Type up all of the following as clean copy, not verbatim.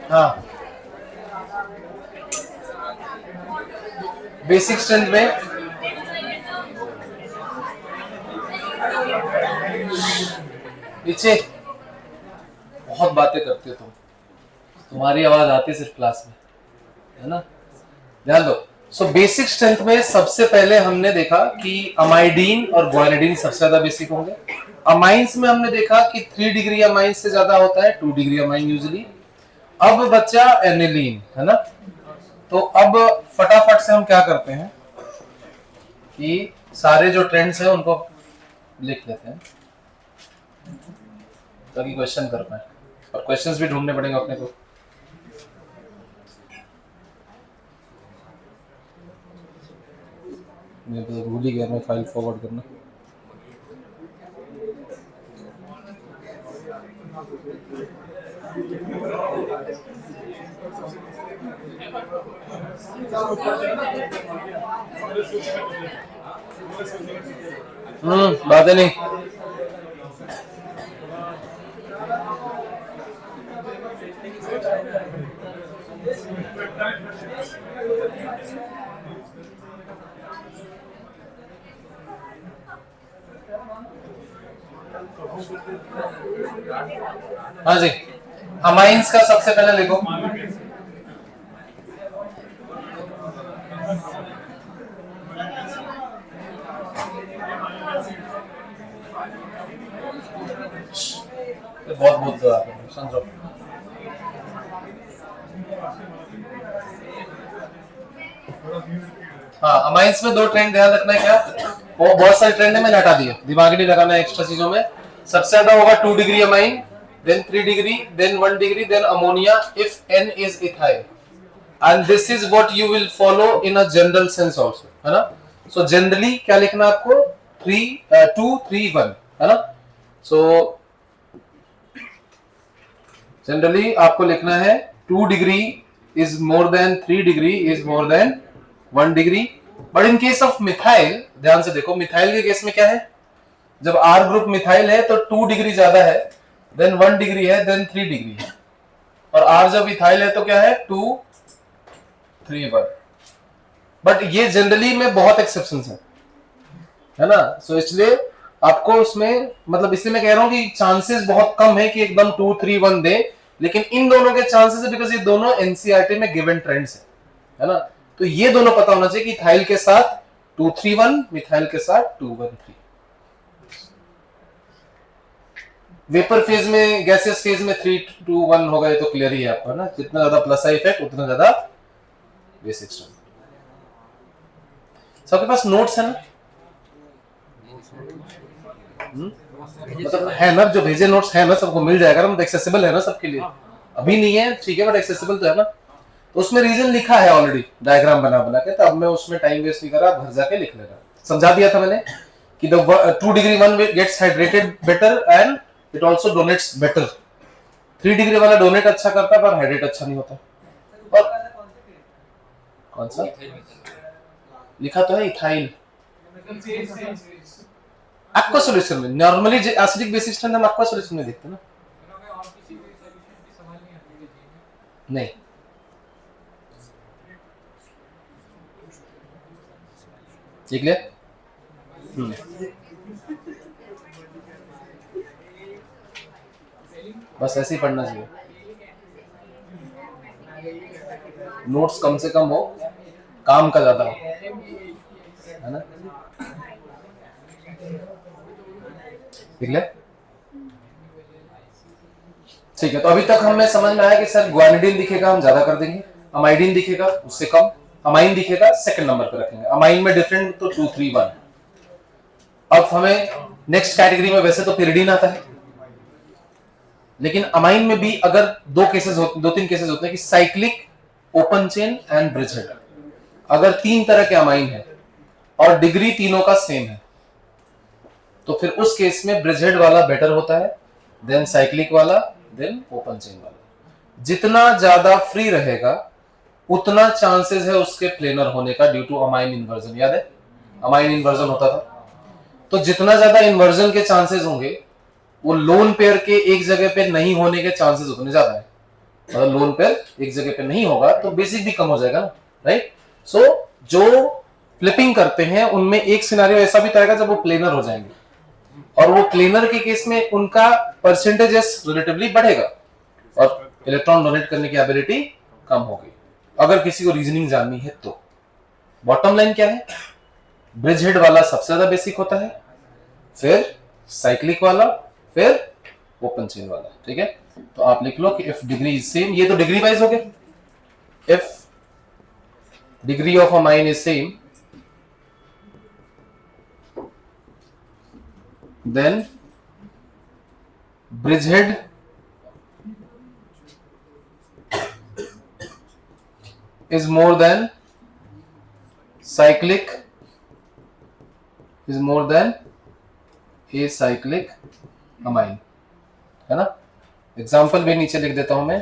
हाँ, basic strength में पीछे बहुत बातें करते हो तुम, तुम्हारी आवाज आती है सिर्फ क्लास में, है ना? ध्यान दो। सो बेसिक स्ट्रेंथ में सबसे पहले हमने देखा कि अमाइडीन और ग्वानिडीन सबसे ज्यादा बेसिक होंगे। अमाइंस में हमने देखा कि 3 डिग्री अमाइंस से ज्यादा होता है, 2 डिग्री अमाइन यूजुअली। अब बच्चा एनिलीन, है ना? तो अब फटाफट से हम क्या करते हैं कि सारे जो ट्रेंड्स हैं उनको लिख लेते हैं ताकि क्वेश्चन कर पाए, और क्वेश्चंस भी ढूंढने पड़ेंगे अपने को। मैं तो भूल ही गया मैं फाइल फॉरवर्ड करना। बात नहीं। हाँ जी, अमाइंस का सबसे पहले लिखो। बहुत बहुत समझो। हाँ, अमाइंस में 2 ट्रेंड ध्यान रखना है। क्या वो बहुत सारे ट्रेंड है, मैंने हटा दिए, दिमाग नहीं लगाना एक्स्ट्रा चीजों में। सबसे ज्यादा होगा 2 degree amine, then 3 degree, then 1 degree, then ammonia if N is ethyl, and this is what you will follow in a general sense also, है ना? So generally क्या लिखना आपको? 2 3 1, है ना? So generally आपको लिखना है 2 degree is more than 3 degree is more than 1 degree, but in case of methyl ध्यान से देखो, मिथाइल के केस में क्या है? जब R ग्रुप मिथाइल है तो 2 डिग्री ज्यादा है, देन 1 डिग्री है, देन 3 डिग्री है, और R जब इथाइल है तो क्या है? 2 3 1। बट ये जनरली में बहुत एक्सेप्शंस है ना? सो इसलिए आपको उसमें, मतलब इसलिए मैं कह रहा हूं कि चांसेस बहुत कम है कि एकदम 2 3 1 दे, लेकिन इन दोनों के चांसेस है बिकॉज ये दोनों एनसीईआरटी में गिवन ट्रेंड्स है ना? तो ये दोनों पता होना चाहिए कि इथाइल के साथ 2 3 1, मिथाइल के साथ 2 1 3। वेपर फेज में, गैसियस फेज में 3 2 1 होगा, ये तो क्लियर ही है आपको, है ना? जितना ज्यादा प्लस आई इफेक्ट उतना ज्यादा बेसिक स्ट्रेंथ। सबके पास नोट्स है ना? मतलब है ना, जो भेजे नोट्स है ना, सबको मिल जाएगा ना? मतलब एक्सेसिबल है ना सबके लिए? अभी नहीं है, ठीक है, बट एक्सेसिबल तो है ना? तो उसमें रीजन लिखा है ऑलरेडी, डायग्राम बना बना के, तो अब मैं उसमें टाइम वेस्ट नहीं कर रहा, घर जाके लिख लेना। समझा दिया था मैंने कि the 2 degree one gets hydrated better and it also donates better. 3 degree वाला डोनेट अच्छा करता है पर हाइड्रेट अच्छा नहीं होता। और कौन सा लिखा तो है? इथाइल। एक्वा सॉल्यूशन में नॉर्मली एसिडिक बेसिक स्ट्रेंथ हम एक्वा सॉल्यूशन में देखते हैं ना? नहीं, ठीक है। बस ऐसे ही पढ़ना चाहिए, नोट्स कम से कम हो, काम का ज्यादा हो, है ना? ठीक है, ठीक है। तो अभी तक हमें समझ में आया कि सर ग्वानिडीन दिखेगा हम ज्यादा कर देंगे, अमाइडीन दिखेगा उससे कम, अमाइन दिखेगा सेकंड नंबर पे रखेंगे। अमाइन में डिफरेंट तो 2 3 1। अब हमें नेक्स्ट कैटेगरी में वैसे तो पिरिडीन आता है, लेकिन अमाइन में भी अगर 2 3 केसेस होते हैं कि cyclic, open chain and bridgehead. अगर 3 तरह के अमाइन है और डिग्री तीनों का सेम है तो फिर उस केस में ब्रिजहेड वाला बेटर होता है, देन साइक्लिक वाला, देन ओपन चेन वाला। जितना ज्यादा फ्री रहेगा उतना चांसेस है उसके प्लेनर होने का ड्यू टू अमाइन इन्वर्जन। याद है अमाइन इन्वर्जन होता था? तो जितना ज्यादा इन्वर्जन के चांसेस होंगे वो लोन पेयर के एक जगह पे नहीं होने के चांसेस उतने ज्यादा है। मतलब लोन पेयर एक जगह पे नहीं होगा तो बेसिक भी कम हो जाएगा ना, राइट। सो जो फ्लिपिंग करते हैं उनमें एक सिनेरियो ऐसा भी तो आएगा जब वो प्लेनर हो जाएंगे, और वो प्लेनर के केस में उनका परसेंटेजेस रिलेटिवली बढ़ेगा और इलेक्ट्रॉन डोनेट करने की एबिलिटी कम होगी, अगर किसी को रीजनिंग जाननी है तो। बॉटम लाइन क्या है, ब्रिज हेड वाला सबसे ज्यादा बेसिक होता है, फिर साइक्लिक वाला, फिर ओपन चेन वाला, ठीक है। तो आप लिख लो कि इफ डिग्री इज सेम, ये तो डिग्री वाइज हो गया, if degree of amine is same then bridgehead is more than cyclic is more than acyclic amine, है ना। एग्जाम्पल भी नीचे लिख देता हूं मैं,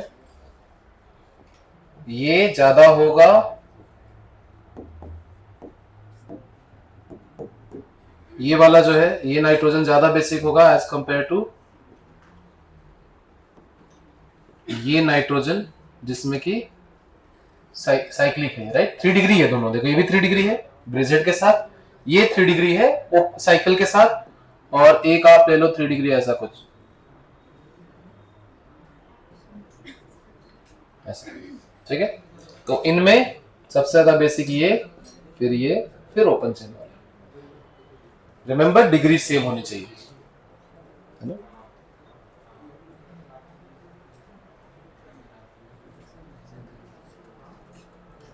ये ज्यादा होगा ये वाला जो है, ये नाइट्रोजन ज्यादा बेसिक होगा एज कंपेयर टू ये नाइट्रोजन जिसमें कि साइक्लिक है, राइट। 3 डिग्री है दोनों, देखो ये भी 3 डिग्री है ब्रिजेट के साथ, ये 3 डिग्री है वो साइकिल के साथ, और एक आप ले लो 3 डिग्री ऐसा कुछ ऐसा, ठीक है। तो इनमें सबसे ज्यादा बेसिक ये, फिर ओपन चेन वाला। रिमेंबर डिग्री सेम होनी चाहिए, है ना।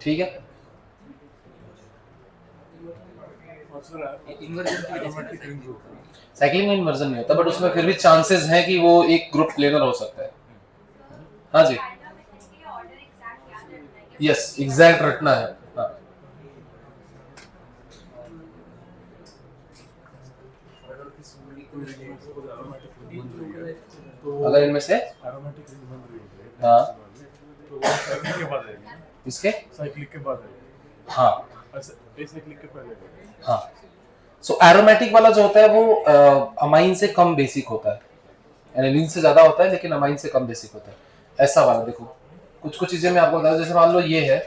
ठीक है। साइक्लिंग में इन्वर्जन नहीं होता, बट उसमें फिर भी चांसेस हैं कि वो एक ग्रुप प्लेनर हो सकता है। हाँ जी, यस एग्जैक्ट रटना है। हाँ। अगर इनमें से हाँ इसके साइक्लिक के बाद हाँ एसाइक्लिक के पहले हाँ। सो एरोमेटिक वाला जो होता है वो अमाइन से कम बेसिक होता है, एनिलीन से ज्यादा होता है लेकिन अमाइन से कम बेसिक होता है। ऐसा वाला देखो, कुछ कुछ चीजें मैं आपको बता दूं, जैसे मान लो ये है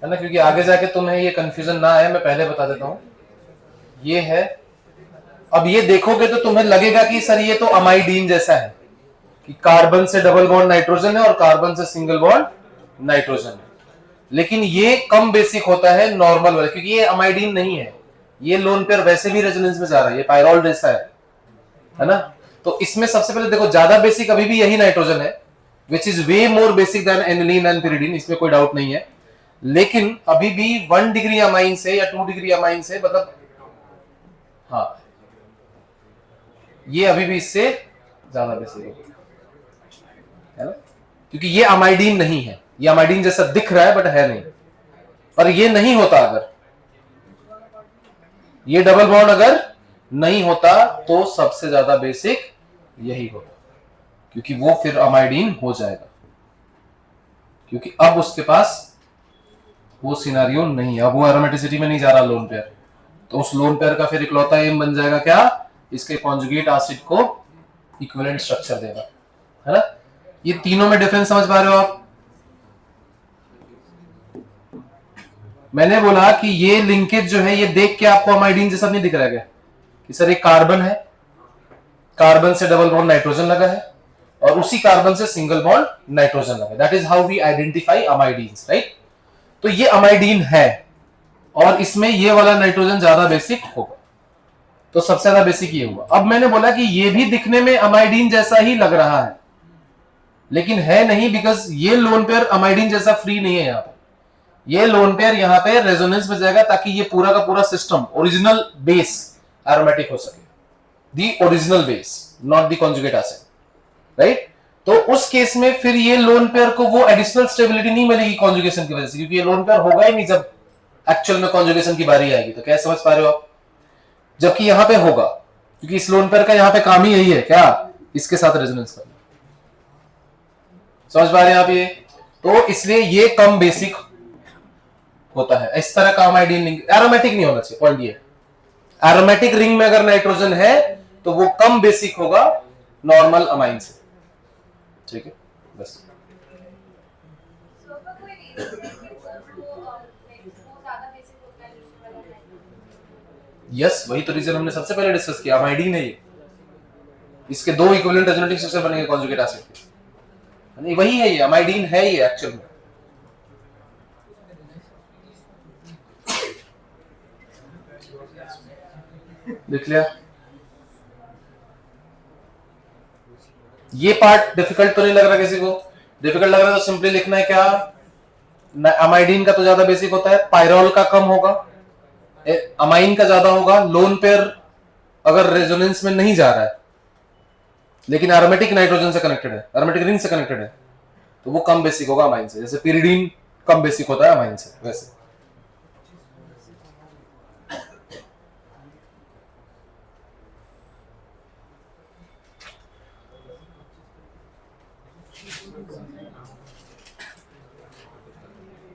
ना, क्योंकि आगे जाके तुम्हें ये कंफ्यूजन ना आए मैं पहले बता देता हूं। ये है, अब ये देखोगे तो तुम्हें लगेगा कि सर ये तो अमाइडीन जैसा है, कि कार्बन से डबल बॉन्ड नाइट्रोजन है और कार्बन से सिंगल बॉन्ड नाइट्रोजन है, लेकिन ये कम बेसिक होता है नॉर्मल वाले, क्योंकि ये अमाइडीन नहीं है, ये लोन पेयर वैसे भी रेजोनेंस में जा रहा है, ये पायरोल जैसा है ना। तो इसमें सबसे पहले देखो ज्यादा बेसिक अभी भी यही नाइट्रोजन है, which is way more basic than aniline and pyridine, इसमें कोई डाउट नहीं है। लेकिन अभी भी 1 डिग्री अमाइन से या 2 डिग्री अमाइन से, मतलब हाँ ये अभी भी इससे ज्यादा बेसिक है ना, क्योंकि ये अमाइडीन नहीं है, ये अमाइडीन जैसा दिख रहा है बट है नहीं। और ये नहीं होता, अगर ये डबल बॉन्ड अगर नहीं होता तो सबसे ज्यादा बेसिक यही होता, क्योंकि वो फिर अमाइडीन हो जाएगा, क्योंकि अब उसके पास वो सिनेरियो नहीं है, अब वो एरोमेटिसिटी में नहीं जा रहा लोन पेयर, तो उस लोन पेयर का फिर इकलौता एम बन जाएगा क्या, इसके कॉन्जुगेट एसिड को इक्विवेलेंट स्ट्रक्चर देगा, है ना। ये तीनों में डिफरेंस समझ पा रहे हो आप। मैंने बोला कि ये लिंकेज जो है, ये देख के आपको अमाइडीन जैसा नहीं दिख रहा है क्या, कि सर एक कार्बन है, कार्बन से डबल बॉन्ड नाइट्रोजन लगा है और उसी कार्बन से सिंगल बॉन्ड नाइट्रोजन लगा है, that is how we identify amidines, right. तो ये अमाइडीन है और इसमें ये वाला नाइट्रोजन ज्यादा बेसिक होगा, तो सबसे ज्यादा बेसिक ये हुआ। अब मैंने बोला कि ये भी दिखने में अमाइडीन जैसा ही लग रहा है, लेकिन है नहीं, बिकॉज ये लोन पेयर अमाइडीन जैसा फ्री नहीं है। यहाँ पे ये लोन पेयर यहाँ पे रेजोनेंस में जाएगा ताकि ये पूरा का पूरा सिस्टम ओरिजिनल बेस एरोमेटिक हो सके, the original base not the conjugate acid, right. तो उस केस में फिर ये लोन पेयर को वो एडिशनल स्टेबिलिटी नहीं मिलेगी कॉन्जुगेशन की वजह से, क्योंकि ये लोन पेयर होगा ही नहीं जब एक्चुअल में कॉन्जुगेशन की बारी आएगी। तो क्या समझ पा रहे हो आप, जबकि यहां पे होगा, क्योंकि इस लोन पेयर का यहां पे काम ही यही है क्या, इसके साथ रेजोनेंस करना। समझ पा रहे हैं आप ये, तो इसलिए ये कम बेसिक होता है। इस तरह का अमाइडीन लिंक एरोमेटिक नहीं होना चाहिए, पॉइंट ये। एरोमेटिक रिंग में अगर नाइट्रोजन है तो वो कम बेसिक होगा नॉर्मल अमाइन से। ठीक है, बस। यस, वही तो रीजन हमने सबसे पहले डिस्कस किया, अमाइडीन है ये। इसके दो इक्विवेलेंट रेजोनेटिंग स्ट्रक्चर बनेंगे कॉन्जुगेट एसिड के। नहीं, वही है ये, अमाइडीन है ये एक्चुअल में। लिख लिया? ये पार्ट डिफिकल्ट तो नहीं लग रहा किसी को? डिफिकल्ट लग रहा है तो सिंपली लिखना है क्या, अमाइडीन का तो ज्यादा बेसिक होता है, पायरोल का कम होगा, अमाइन का ज्यादा होगा। लोन पेयर अगर रेजोनेंस में नहीं जा रहा है लेकिन एरोमेटिक नाइट्रोजन से कनेक्टेड है, एरोमेटिक रिंग से कनेक्टेड है, तो वो कम बेसिक होगा अमाइन से। जैसे पिरिडीन कम बेसिक होता है अमाइन से, वैसे।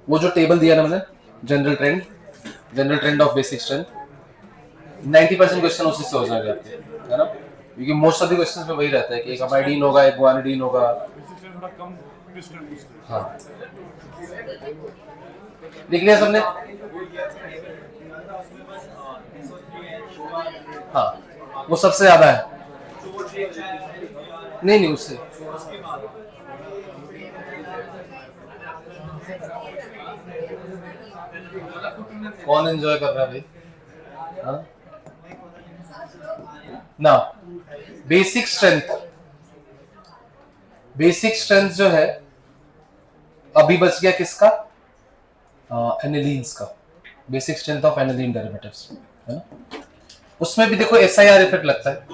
वो जो टेबल दिया ना मैंने, general trend of basic strength, 90% question उसी से हो जाएगा आपके, है ना? क्योंकि मोस्ट ऑफ द क्वेश्चंस में वही रहता है कि एक अमाइडीन होगा, एक गुआनिडीन होगा। थोड़ा कम ट्विस्ट पूछते हैं। हाँ, लिख लिया सबने? हाँ, वो सबसे ज्यादा है। नहीं, उससे कौन एंजॉय कर रहा है भाई? हाँ? ना, बेसिक स्ट्रेंथ जो है अभी बच गया किसका? एनिलीन्स का, basic strength of aniline derivatives, है ना? उसमें भी देखो SIR इफेक्ट लगता है,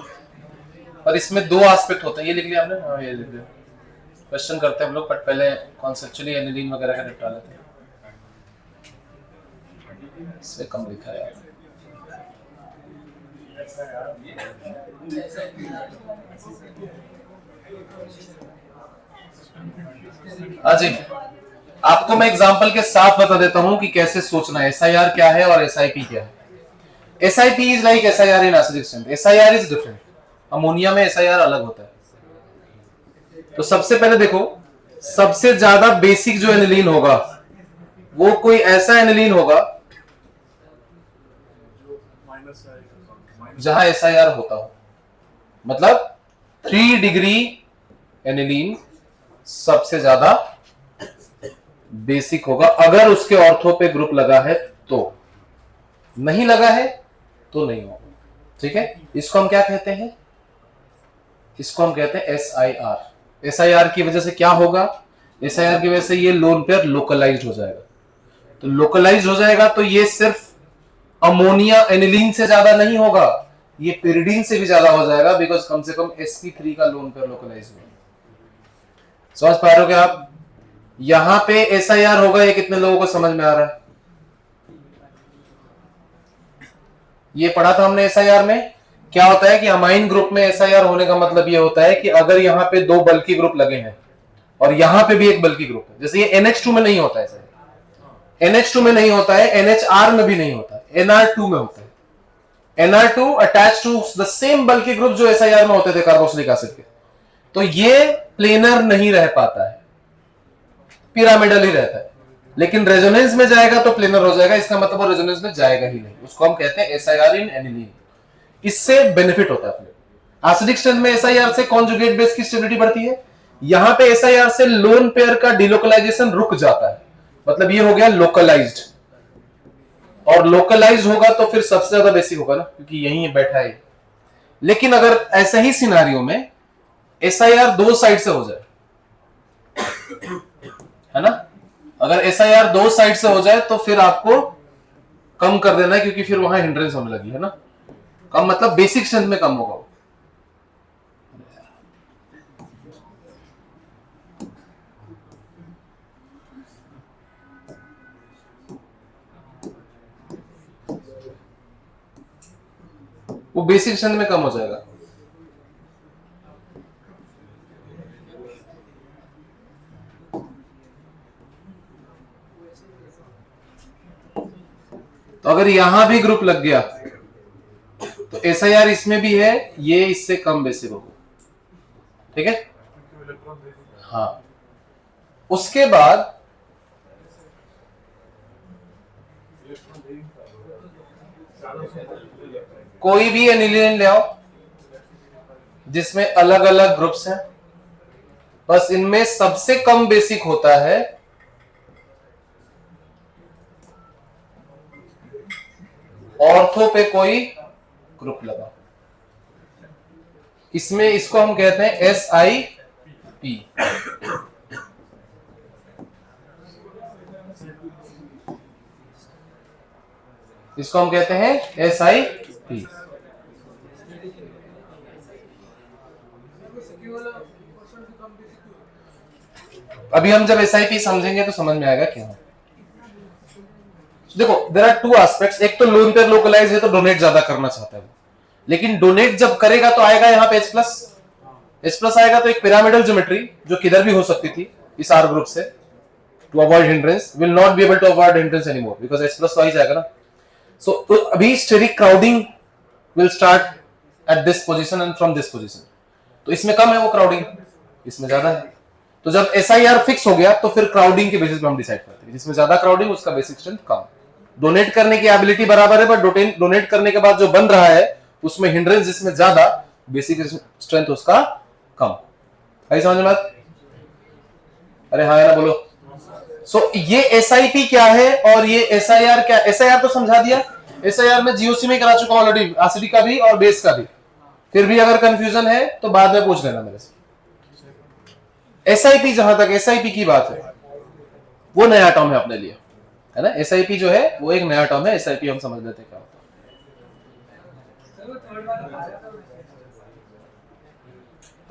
और इसमें दो एस्पेक्ट होता है। ये लिख लिया आपने? हाँ, ये लिख लिया। क्वेश्चन करते हैं हम लोग, बट पहले कॉन्सेप्चुअली एनिलीन वगैरह का निपटा लेते हैं। इससे कम लिखा है यार। जी, आपको मैं एग्जांपल के साथ बता देता हूं कि कैसे सोचना है, SIR क्या है और SIP क्या है। SIP is like SIR in acidic strength, SIR is different. Ammonia में SIR अलग होता है। तो सबसे पहले देखो, सबसे ज्यादा बेसिक जो एनिलीन होगा वो कोई ऐसा एनिलीन होगा जहां SIR होता हो, मतलब 3 डिग्री एनिलीन सबसे ज्यादा बेसिक होगा अगर उसके ऑर्थो पे ग्रुप लगा है तो। नहीं लगा है तो नहीं होगा। ठीक है, इसको हम क्या कहते हैं? इसको हम कहते हैं SIR। SIR की वजह से क्या होगा? SIR की वजह से ये लोन पेयर लोकलाइज्ड हो जाएगा। तो लोकलाइज्ड हो जाएगा तो ये सिर्फ अमोनिया एनिलीन से ज्यादा नहीं होगा, ये पिरिडीन से भी ज्यादा हो जाएगा, बिकॉज कम से कम sp3 का लोन पेयर लोकलाइज हुआ। समझ पा रहे हो क्या आप? यहां पे SIR होगा, ये कितने लोगों को समझ में आ रहा है? ये पढ़ा था हमने SIR में। क्या होता है कि अमाइन ग्रुप में SIR होने का मतलब ये होता है कि अगर यहां पे दो बल्की ग्रुप लगे हैं और यहां पे भी एक बल्की ग्रुप है, जैसे ये NH2 में नहीं होता है, NH2 में नहीं होता है, NHR में भी नहीं होता है, NR2 में होता है। NR2 attach to the same bulky group जो SIR में होते थे कार्बोक्सिलिक एसिड के। तो ये प्लेनर नहीं रह पाता है, पिरामिडल ही रहता है। लेकिन रेजोनेंस में जाएगा तो प्लेनर हो जाएगा, इसका मतलब वो रेजोनेंस में जाएगा ही नहीं। उसको हम कहते हैं SIR इन एनिलीन। इससे बेनिफिट होता है अपने एसिडिक स्ट्रेंथ में। SIR से कॉन्जुगेट बेस की स्टेबिलिटी बढ़ती है। यहां पे SIR से लोन पेयर का डिलोकलाइजेशन रुक जाता है, मतलब ये हो गया लोकलाइज्ड। और लोकलाइज्ड होगा तो फिर सबसे ज्यादा बेसिक होगा ना, क्योंकि यहीं बैठा है। लेकिन अगर ऐसा ही सिनारियो में SIR दो साइड से हो जाए, है ना, अगर SIR दो साइड से हो जाए तो फिर आपको कम कर देना है, क्योंकि फिर वहां हिंड्रेंस होने लगी है ना। कम मतलब बेसिक स्ट्रेंथ में कम होगा। वो बेसिक स्ट्रेंथ में कम हो जाएगा। तो अगर यहां भी ग्रुप लग गया तो SIR इसमें भी है, ये इससे कम बेसिक होगा, ठीक है। हाँ, उसके बाद कोई भी एनिलीन ले आओ जिसमें अलग अलग ग्रुप्स हैं, बस इनमें सबसे कम बेसिक होता है ऑर्थो पे कोई ग्रुप लगा, इसमें इसको हम कहते हैं SIP। इसको हम कहते हैं SIP। अभी हम जब SIP समझेंगे तो समझ में आएगा क्या है। देखो, देयर आर टू एस्पेक्ट्स, एक तो लोन पेयर लोकलाइज है तो डोनेट ज्यादा करना चाहता है वो, लेकिन डोनेट जब करेगा तो आएगा यहाँ पे H प्लस आएगा, तो एक पिरामिडल ज्योमेट्री जो किधर भी हो सकती थी इस R ग्रुप से, to avoid hindrance will not be able to avoid hindrance anymore because H plus तो आ ही जाएगा ना। सो तो अभी steric crowding will start at this position and from this position, तो इसमें कम है वो क्राउडिंग, इसमें ज्यादा है। तो जब SIR फिक्स हो गया तो फिर क्राउडिंग के बेसिस पे हम डिसाइड करते हैं, जिसमें ज्यादा क्राउडिंग उसका बेसिक स्ट्रेंथ कम। डोनेट करने की एबिलिटी बराबर है, बट डोनेट करने के बाद जो बन रहा है उसमें हिंड्रेंस जिसमें ज्यादा, बेसिक स्ट्रेंथ उसका कम। है समझ में बात? अरे हाँ है ना, बोलो। सो ये SIP क्या है और ये SIR क्या? SIR तो समझा दिया, SIR में GOC में करा चुका ऑलरेडी, एसिडी का भी और बेस का भी। फिर भी अगर कंफ्यूजन है तो बाद में पूछ लेना मेरे से। SIP, जहां तक SIP की बात है वो नया टर्म है अपने लिए, है ना। SIP जो है वो एक नया टर्म है, SIP हम समझ लेते हैं क्या होता है।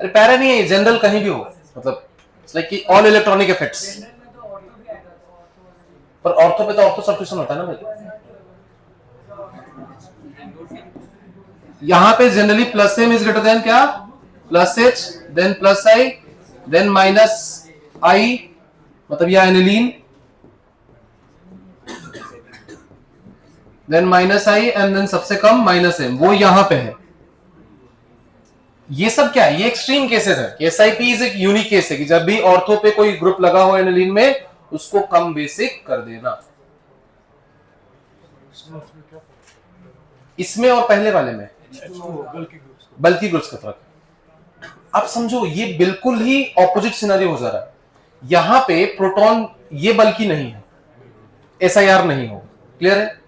अरे पैरा नहीं है, जनरल कहीं भी हो, मतलब इट्स लाइक कि ऑल इलेक्ट्रॉनिक इफेक्ट्स। पर ऑर्थो पे तो ऑर्थो सब्स्टिट्यूशन होता है ना भाई। यहां पे generally plus M is greater than क्या, plus H then plus I then minus I, मतलब यह aniline, then minus I and then सबसे कम माइनस M, वो यहां पे है। ये सब क्या है, ये एक्सट्रीम केसेस है कि SIP इज एक यूनिक केस है कि जब भी ऑर्थो पे कोई ग्रुप लगा हो एनिलीन में उसको कम बेसिक कर देना। इसमें और पहले वाले में बल्कि ग्रुप्स का फर्क है। आप समझो ये बिल्कुल ही ऑपोजिट सिनेरियो हो जा रहा है। यहां पे प्रोटॉन ये बल्कि नहीं है, SIR नहीं होगा, क्लियर है।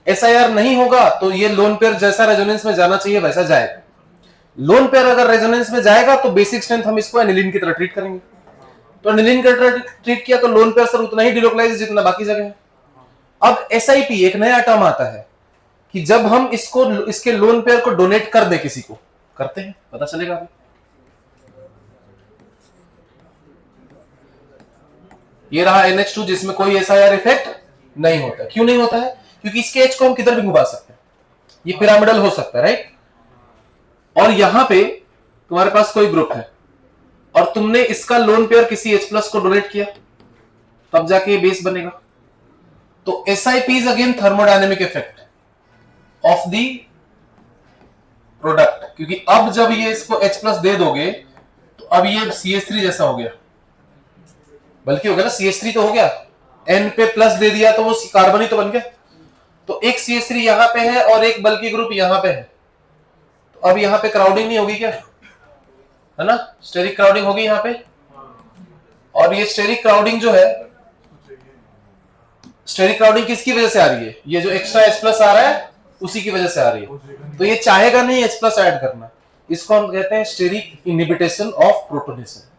SIR नहीं होगा तो ये लोन पेयर जैसा रेजोनेंस में जाना चाहिए वैसा जाएगा। लोन पेयर अगर रेजोनेंस में जाएगा तो बेसिक स्ट्रेंथ हम इसको एनिलीन की तरह ट्रीट करेंगे। तो एनिलीन की तरह ट्रीट किया तो लोन पेयर सर उतना ही डिलोकलाइज जितना बाकी जगह है। अब SIP एक नया टर्म आता है कि जब हम इसको, इसके लोन पेयर को डोनेट कर दे किसी को, करते हैं, पता चलेगा अभी। ये रहा NH2 जिसमें कोई SIR इफेक्ट नहीं होता। क्यों नहीं होता है? क्योंकि इसके H को हम किधर भी घुमा सकते हैं, ये पिरामिडल हो सकता है, राइट। और यहां पे तुम्हारे पास कोई ग्रुप है और तुमने इसका लोन पेयर किसी H प्लस को डोनेट किया, तब जाके ये बेस बनेगा। तो SIP is again thermodynamic effect of the product, क्योंकि अब जब ये इसको H प्लस दे दोगे तो अब ये CH3 जैसा हो गया, बल्कि हो गया ना, CH3 तो हो गया, N पे प्लस दे दिया तो वो कार्बन ही तो बन गया। तो एक CH3 यहां पे है और एक बल्कि ग्रुप यहां पे है, तो अब यहां पे क्राउडिंग नहीं होगी क्या, है ना, स्टेरिक क्राउडिंग होगी यहां पे। और ये स्टेरिक क्राउडिंग जो है, स्टेरिक क्राउडिंग किसकी वजह से आ रही है, ये जो एक्स्ट्रा H प्लस आ रहा है उसी की वजह से आ रही है। तो ये चाहेगा नहीं H प्लस ऐड करना, इसको हम कहते हैं steric inhibition of protonation.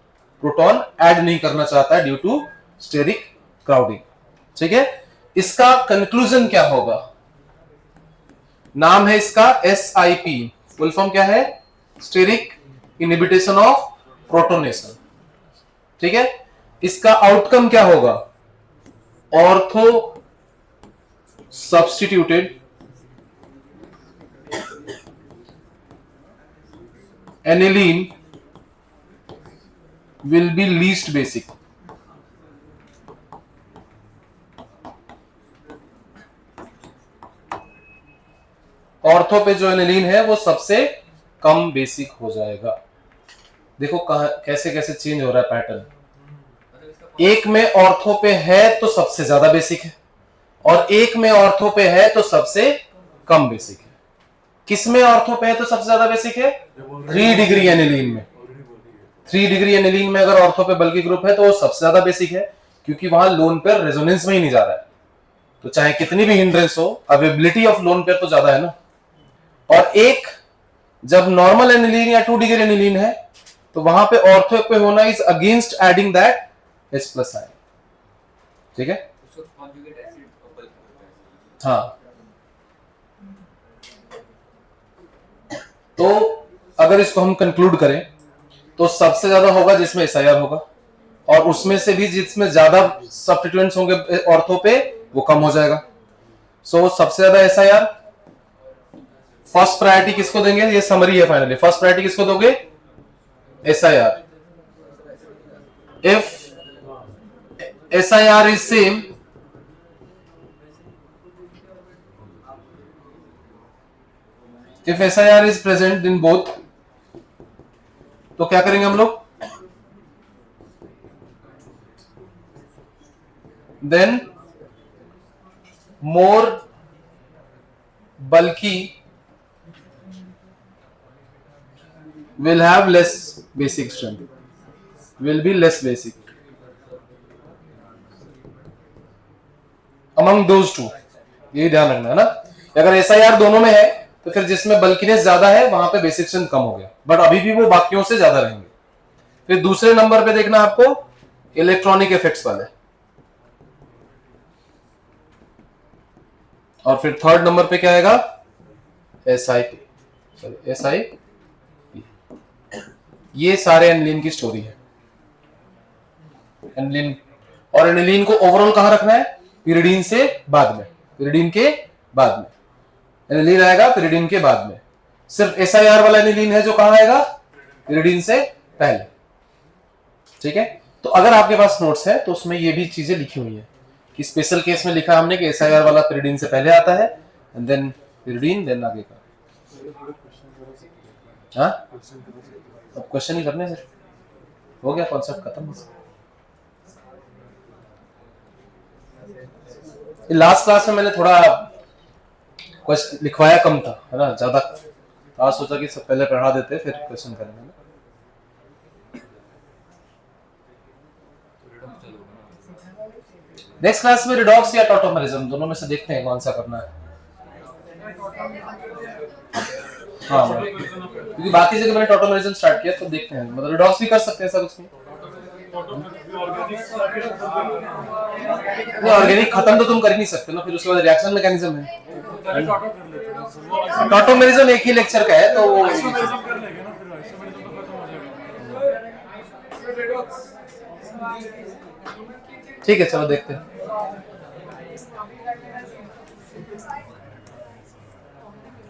Proton add नहीं करना चाहता है ड्यू टू स्टेरिक क्राउडिंग, ठीक है। इसका कंक्लूजन क्या होगा, नाम है इसका SIP, फुल फॉर्म क्या है, स्टेरिक इनहिबिटेशन ऑफ प्रोटोनेशन, ठीक है। इसका आउटकम क्या होगा, ortho substituted aniline will be least basic. Ortho पे जो एनिलीन है वो सबसे कम बेसिक हो जाएगा। देखो कहां कैसे कैसे चेंज हो रहा है पैटर्न। एक में ऑर्थो पे है तो सबसे ज्यादा बेसिक है, और एक में ऑर्थो पे है तो सबसे कम बेसिक है। किस में ऑर्थो पे है तो सबसे ज्यादा बेसिक है? 3 डिग्री एनिलीन में। 3 डिग्री एनिलीन में अगर ऑर्थो पे बल्कि ग्रुप है तो वो सबसे ज्यादा बेसिक है, क्योंकि वहां लोन पेयर रेजोनेंस में ही नहीं जा रहा है। तो चाहे कितनी भी हिंड्रेंस हो, अवेबिलिटी ऑफ लोन पेयर तो ज्यादा है ना। और एक जब नॉर्मल एनिलीन या 2 डिग्री एनिलीन है तो वहां पे ऑर्थो पे होना is against adding that H+ ion. ठीक है, हाँ। तो अगर इसको हम कंक्लूड करें तो सबसे ज्यादा होगा जिसमें SIR होगा, और उसमें से भी जिसमें ज्यादा सब्स्टिट्यूएंट्स होंगे ऑर्थो पे वो कम हो जाएगा। सो सबसे ज्यादा SIR। फर्स्ट प्रायोरिटी किसको देंगे? ये समरी है फाइनली। फर्स्ट प्रायोरिटी किसको दोगे? SIR। If SIR is same, if SIR is present in both, तो क्या करेंगे हम लोग? Then more bulky will have less basic strength, will be less basic among those two। यही ध्यान रखना है ना। अगर SIR दोनों में है तो फिर जिसमें बल्कीनेस ज्यादा है वहां पे बेसिक स्ट्रेंथ कम हो गया, बट अभी भी वो बाकियों से ज्यादा रहेंगे। फिर दूसरे नंबर पे देखना आपको इलेक्ट्रॉनिक इफेक्ट्स वाले, और फिर थर्ड नंबर पे क्या आएगा? SIP। ये सारे एनिलीन की स्टोरी है। एनिलीन, और एनिलीन को ओवरऑल कहां रखना है? पिरिडीन से बाद में, पिरिडीन के बाद में एनिलीन आएगा, पिरिडीन के बाद में। सिर्फ SIR वाला एनिलीन है जो कहां आएगा? पिरिडीन से पहले। ठीक है, तो अगर आपके पास नोट्स है तो उसमें ये भी चीजें लिखी हुई है कि स्पेशल केस में लिखा हमने कि SIR वाला पिरिडीन से पहले आता है, एंड देन पिरिडीन, देन आगे का। हाँ, अब क्वेश्चन ही करने से हो गया, कॉन्सेप्ट खत्म। लास्ट क्लास में मैंने थोड़ा क्वेश्चन लिखवाया कम था, है ना, ज्यादा। आज सोचा कि सब पहले पढ़ा देते फिर क्वेश्चन करेंगे ना। नेक्स्ट क्लास में रिडॉक्स या टॉटोमेरिज्म दोनों में से देखते हैं कौन सा करना है। हाँ, क्योंकि बाकी जगह मैंने टॉटोमेरिज्म स्टार्ट किया, तो देखते हैं। मतलब रिडॉक्स भी कर सकते हैं, ऐसा कुछ नहीं। ऑर्गेनिक खत्म तो तुम कर नहीं सकते ना, फिर उसके बाद रिएक्शन मैकेनिज्म है। टॉटोमेरिज्म एक ही लेक्चर का है, तो ठीक है, चलो देखते हैं।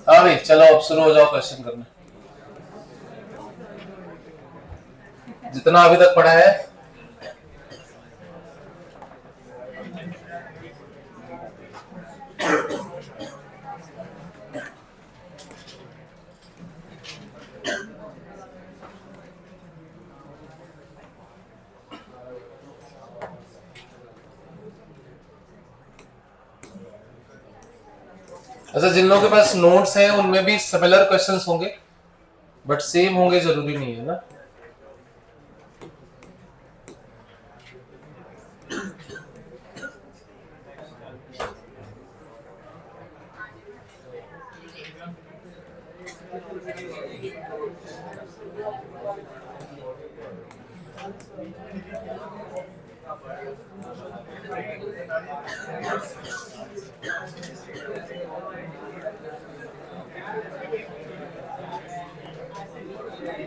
हाँ भाई, चलो अब शुरू हो जाओ क्वेश्चन करना। जितना अभी तक पढ़ा है अच्छा, जिन लोगों के पास नोट्स हैं उनमें भी सिमिलर क्वेश्चंस होंगे, बट सेम होंगे जरूरी नहीं है ना।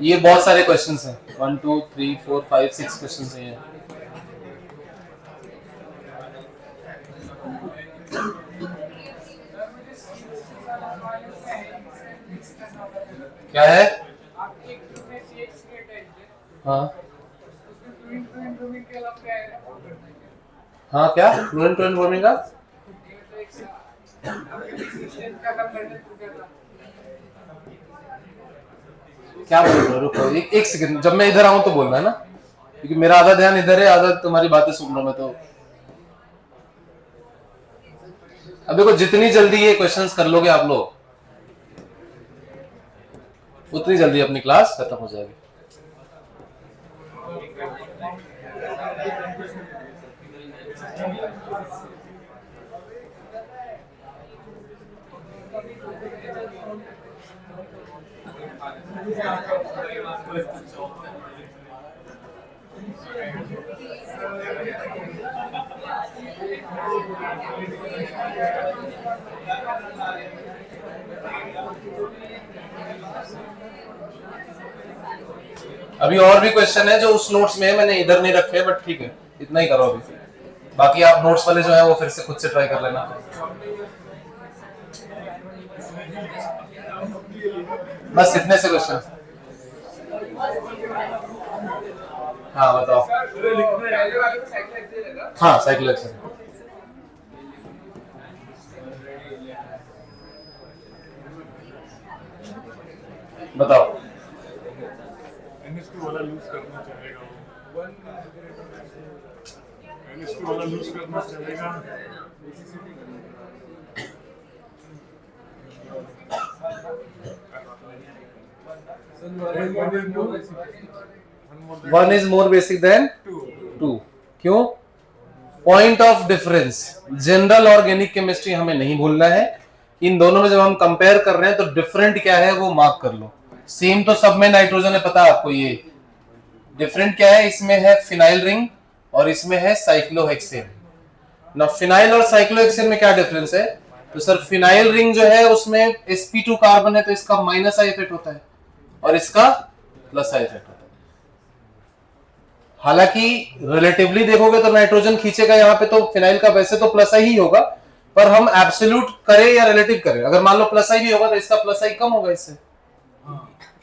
ये बहुत सारे क्वेश्चंस हैं, 1 2 3 4 5 6 क्वेश्चंस हैं। क्या है? हाँ हाँ, क्या फ्लुएंट टू वार्मिंग का? क्या बोल रहे हो? रुको एक सेकंड, जब मैं इधर आऊं तो बोलना है ना, क्योंकि मेरा आधा ध्यान इधर है, आधा तुम्हारी बातें सुन रहा हूं मैं। तो अब देखो, जितनी जल्दी ये क्वेश्चंस कर लोगे आप लोग, उतनी जल्दी अपनी क्लास खत्म हो जाएगी। अभी और भी क्वेश्चन है जो उस नोट्स में है, मैंने इधर नहीं रखे, बट ठीक है, इतना ही करो अभी। बाकी आप नोट्स वाले जो है वो फिर से खुद से ट्राई कर लेना। बस इतने से क्वेश्चन। हाँ बताओ। हाँ साइकिल एक्शन बताओ। NH2 वाला यूज करना चाहेगा वो। NH2 वाला यूज करना चाहेगा। One is more basic than two. क्यों? Point of difference. General organic chemistry हमें नहीं भूलना है। इन दोनों में जब हम कंपेयर कर रहे हैं तो डिफरेंट क्या है वो मार्क कर लो। सेम तो सब में नाइट्रोजन है, पता है आपको। ये डिफरेंट क्या है? इसमें है फिनाइल रिंग और इसमें है साइक्लोहेक्सेन। ना फिनाइल और साइक्लोहेक्सेन में क्या डिफरेंस है? तो सर फिनाइल रिंग जो है उसमें sp2 कार्बन है, तो इसका माइनस आई इफेक्ट होता है और इसका प्लस आई इफेक्ट होता है। हालांकि रिलेटिवली देखोगे तो नाइट्रोजन खींचेगा यहाँ पे, तो फिनाइल का वैसे तो प्लस आई ही होगा, पर हम एब्सोल्यूट करें या रिलेटिव करें, अगर मान लो प्लस आई भी होगा तो इसका प्लस आई कम होगा इससे।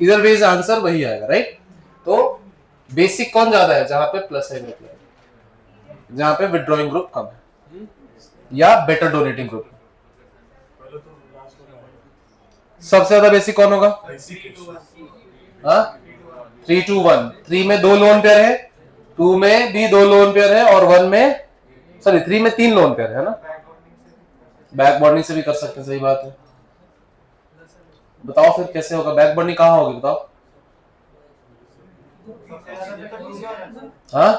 इधर वेज आंसर वही आएगा, राइट। तो बेसिक कौन ज्यादा है? जहां पे प्लस आई ग्रुप है, जहां पे विड्रॉइंग ग्रुप कम है या बेटर डोनेटिंग ग्रुप। सबसे ज्यादा बेसिक कौन होगा? 3 2 1। 3 में 2 लोन पेयर है, 2 में भी 2 लोन पेयर है और 1 में, सॉरी 3 में 3 लोन पेयर है ना। बैक बॉन्डिंग से भी कर सकते हैं, सही बात है। बताओ फिर कैसे होगा? बैक बॉन्डिंग कहां होगी बताओ? हाँ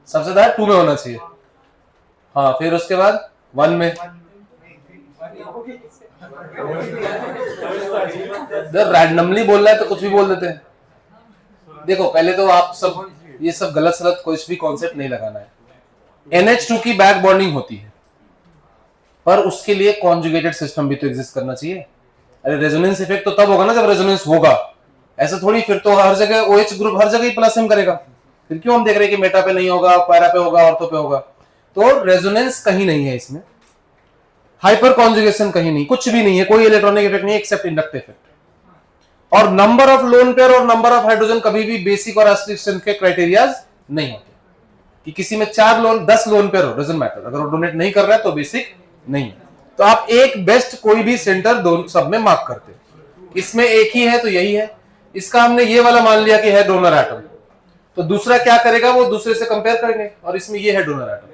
सबसे ज्यादा 2 में होना चाहिए। हाँ फिर उसके बाद 1 में। रैंडमली बोलना है तो कुछ भी बोल देते हैं। देखो पहले तो आप सब ये सब गलत सलत कुछ भी कॉन्सेप्ट नहीं लगाना है। NH2 की बैक बॉन्डिंग होती है, पर उसके लिए कॉन्जुगेटेड सिस्टम भी तो एग्जिस्ट करना चाहिए। अरे रेजोनेंस इफेक्ट तो तब होगा ना जब रेजोनेंस होगा, ऐसा थोड़ी फिर तो हर जगह OH ग्रुप हर जगह ही प्लस एम करेगा। फिर क्यों हम देख रहे हैं कि मेटा पे नहीं होगा, पैरा पे होगा, ऑर्थो पे होगा? तो रेजोनेंस कहीं नहीं है इसमें, हाइपर कॉन्जुगेशन कहीं नहीं, कुछ भी नहीं है, कोई इलेक्ट्रॉनिक इफेक्ट नहीं एक्सेप्ट इंडक्टिव इफेक्ट। और नंबर ऑफ लोन पेयर और नंबर ऑफ हाइड्रोजन कभी भी बेसिक और एस्ट्रिक्शन के क्राइटेरियाज नहीं होते कि किसी में 4 लोन 10 लोन पेयर हो, डजंट मैटर। अगर वो डोनेट नहीं कर रहा है तो बेसिक नहीं है। तो आप एक बेस्ट कोई भी सेंटर दोनों सब में मार्क करते हैं। इसमें एक ही है तो यही है। इसका हमने ये वाला मान लिया कि है डोनर एटम, तो दूसरा क्या करेगा? वो दूसरे से कंपेयर करेंगे और इसमें ये है डोनर एटम।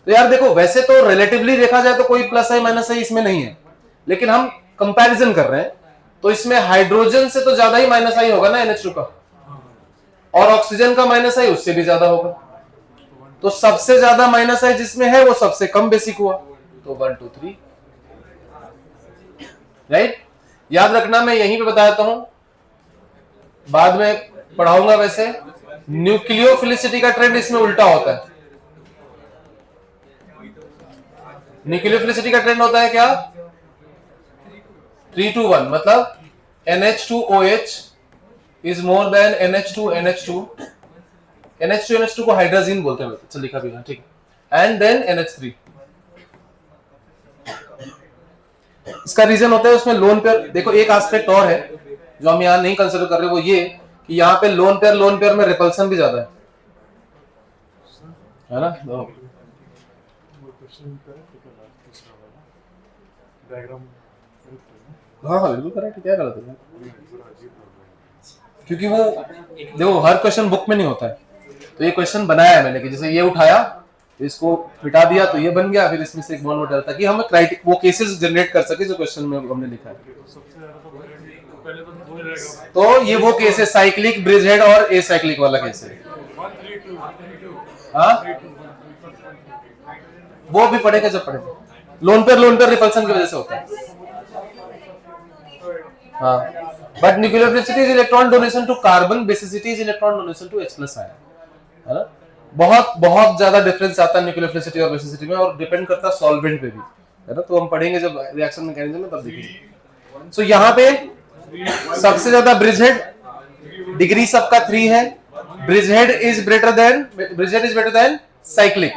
तो यार देखो, वैसे तो रिलेटिवली देखा जाए तो कोई प्लस आई माइनस आई इसमें नहीं है, लेकिन हम कंपैरिजन कर रहे हैं तो इसमें हाइड्रोजन से तो ज्यादा ही माइनस आई होगा ना NH2 का, और ऑक्सीजन का माइनस आई उससे भी ज्यादा होगा। तो सबसे ज्यादा माइनस आई जिसमें है वो सबसे कम बेसिक हुआ। तो 1 2 3, राइट। याद रखना, मैं यहीं पे बताता हूं, बाद में पढ़ाऊंगा। वैसे न्यूक्लियोफिलिसिटी का ट्रेंड इसमें उल्टा होता है। न्यूक्लियोफिलिसिटी का ट्रेंड होता है क्या? 3 2 1, मतलब NH2OH is more than NH2NH2। NH2NH2 को हाइड्रोजीन बोलते हैं, चल लिखा भी है, ठीक है। And then NH3। इसका रीजन होता है उसमें लोन पेयर। देखो एक एस्पेक्ट और है जो हम यहां नहीं कंसीडर कर रहे, वो ये कि यहाँ पे लोन पेयर में रिपल्सन भी ज्यादा है ना। क्वेश्चन करेक्ट है लास्ट दूसरा वाला डायग्राम हाँ हाँ बिल्कुल करेक्ट, क्या गलत है? थोड़ा अजीब लग रहा है क्योंकि वो देखो हर क्वेश्चन बुक में नहीं होता है, तो ये क्वेश्चन बनाया है मैंने कि जैसे ये उठाया तो इसको मिटा दिया तो ये बन गया, फिर इसमें से एक बॉन्ड उठाया ताकि हम वो केसेस जनरेट कर सके जो क्वेश्चन में हमने लिखा है। तो सबसे ज्यादा तो पहले तो हो जाएगा तो ये वो केस है साइक्लिक, ब्रिज हेड और ए साइक्लिक वाला केस है। 132 हाँ वो भी पढ़ेगा जब पढ़ेगा, लोन पर रिपल्सन की वजह से होता है। हाँ but nucleophilicity is electron donation to carbon, basicity is electron donation to H+ ion, है ना। बहुत बहुत ज्यादा डिफरेंस आता है न्यूक्लियर फिलिसिटी और बेसिसिटी में, और डिपेंड करता है सॉल्वेंट पे भी, है ना। तो हम पढ़ेंगे जब रिएक्शन मैकेनिज्म में तब देखेंगे। सो यहाँ पे सबसे ज्यादा ब्रिज हेड, डिग्री सबका 3 है। Bridge head is better than cyclic,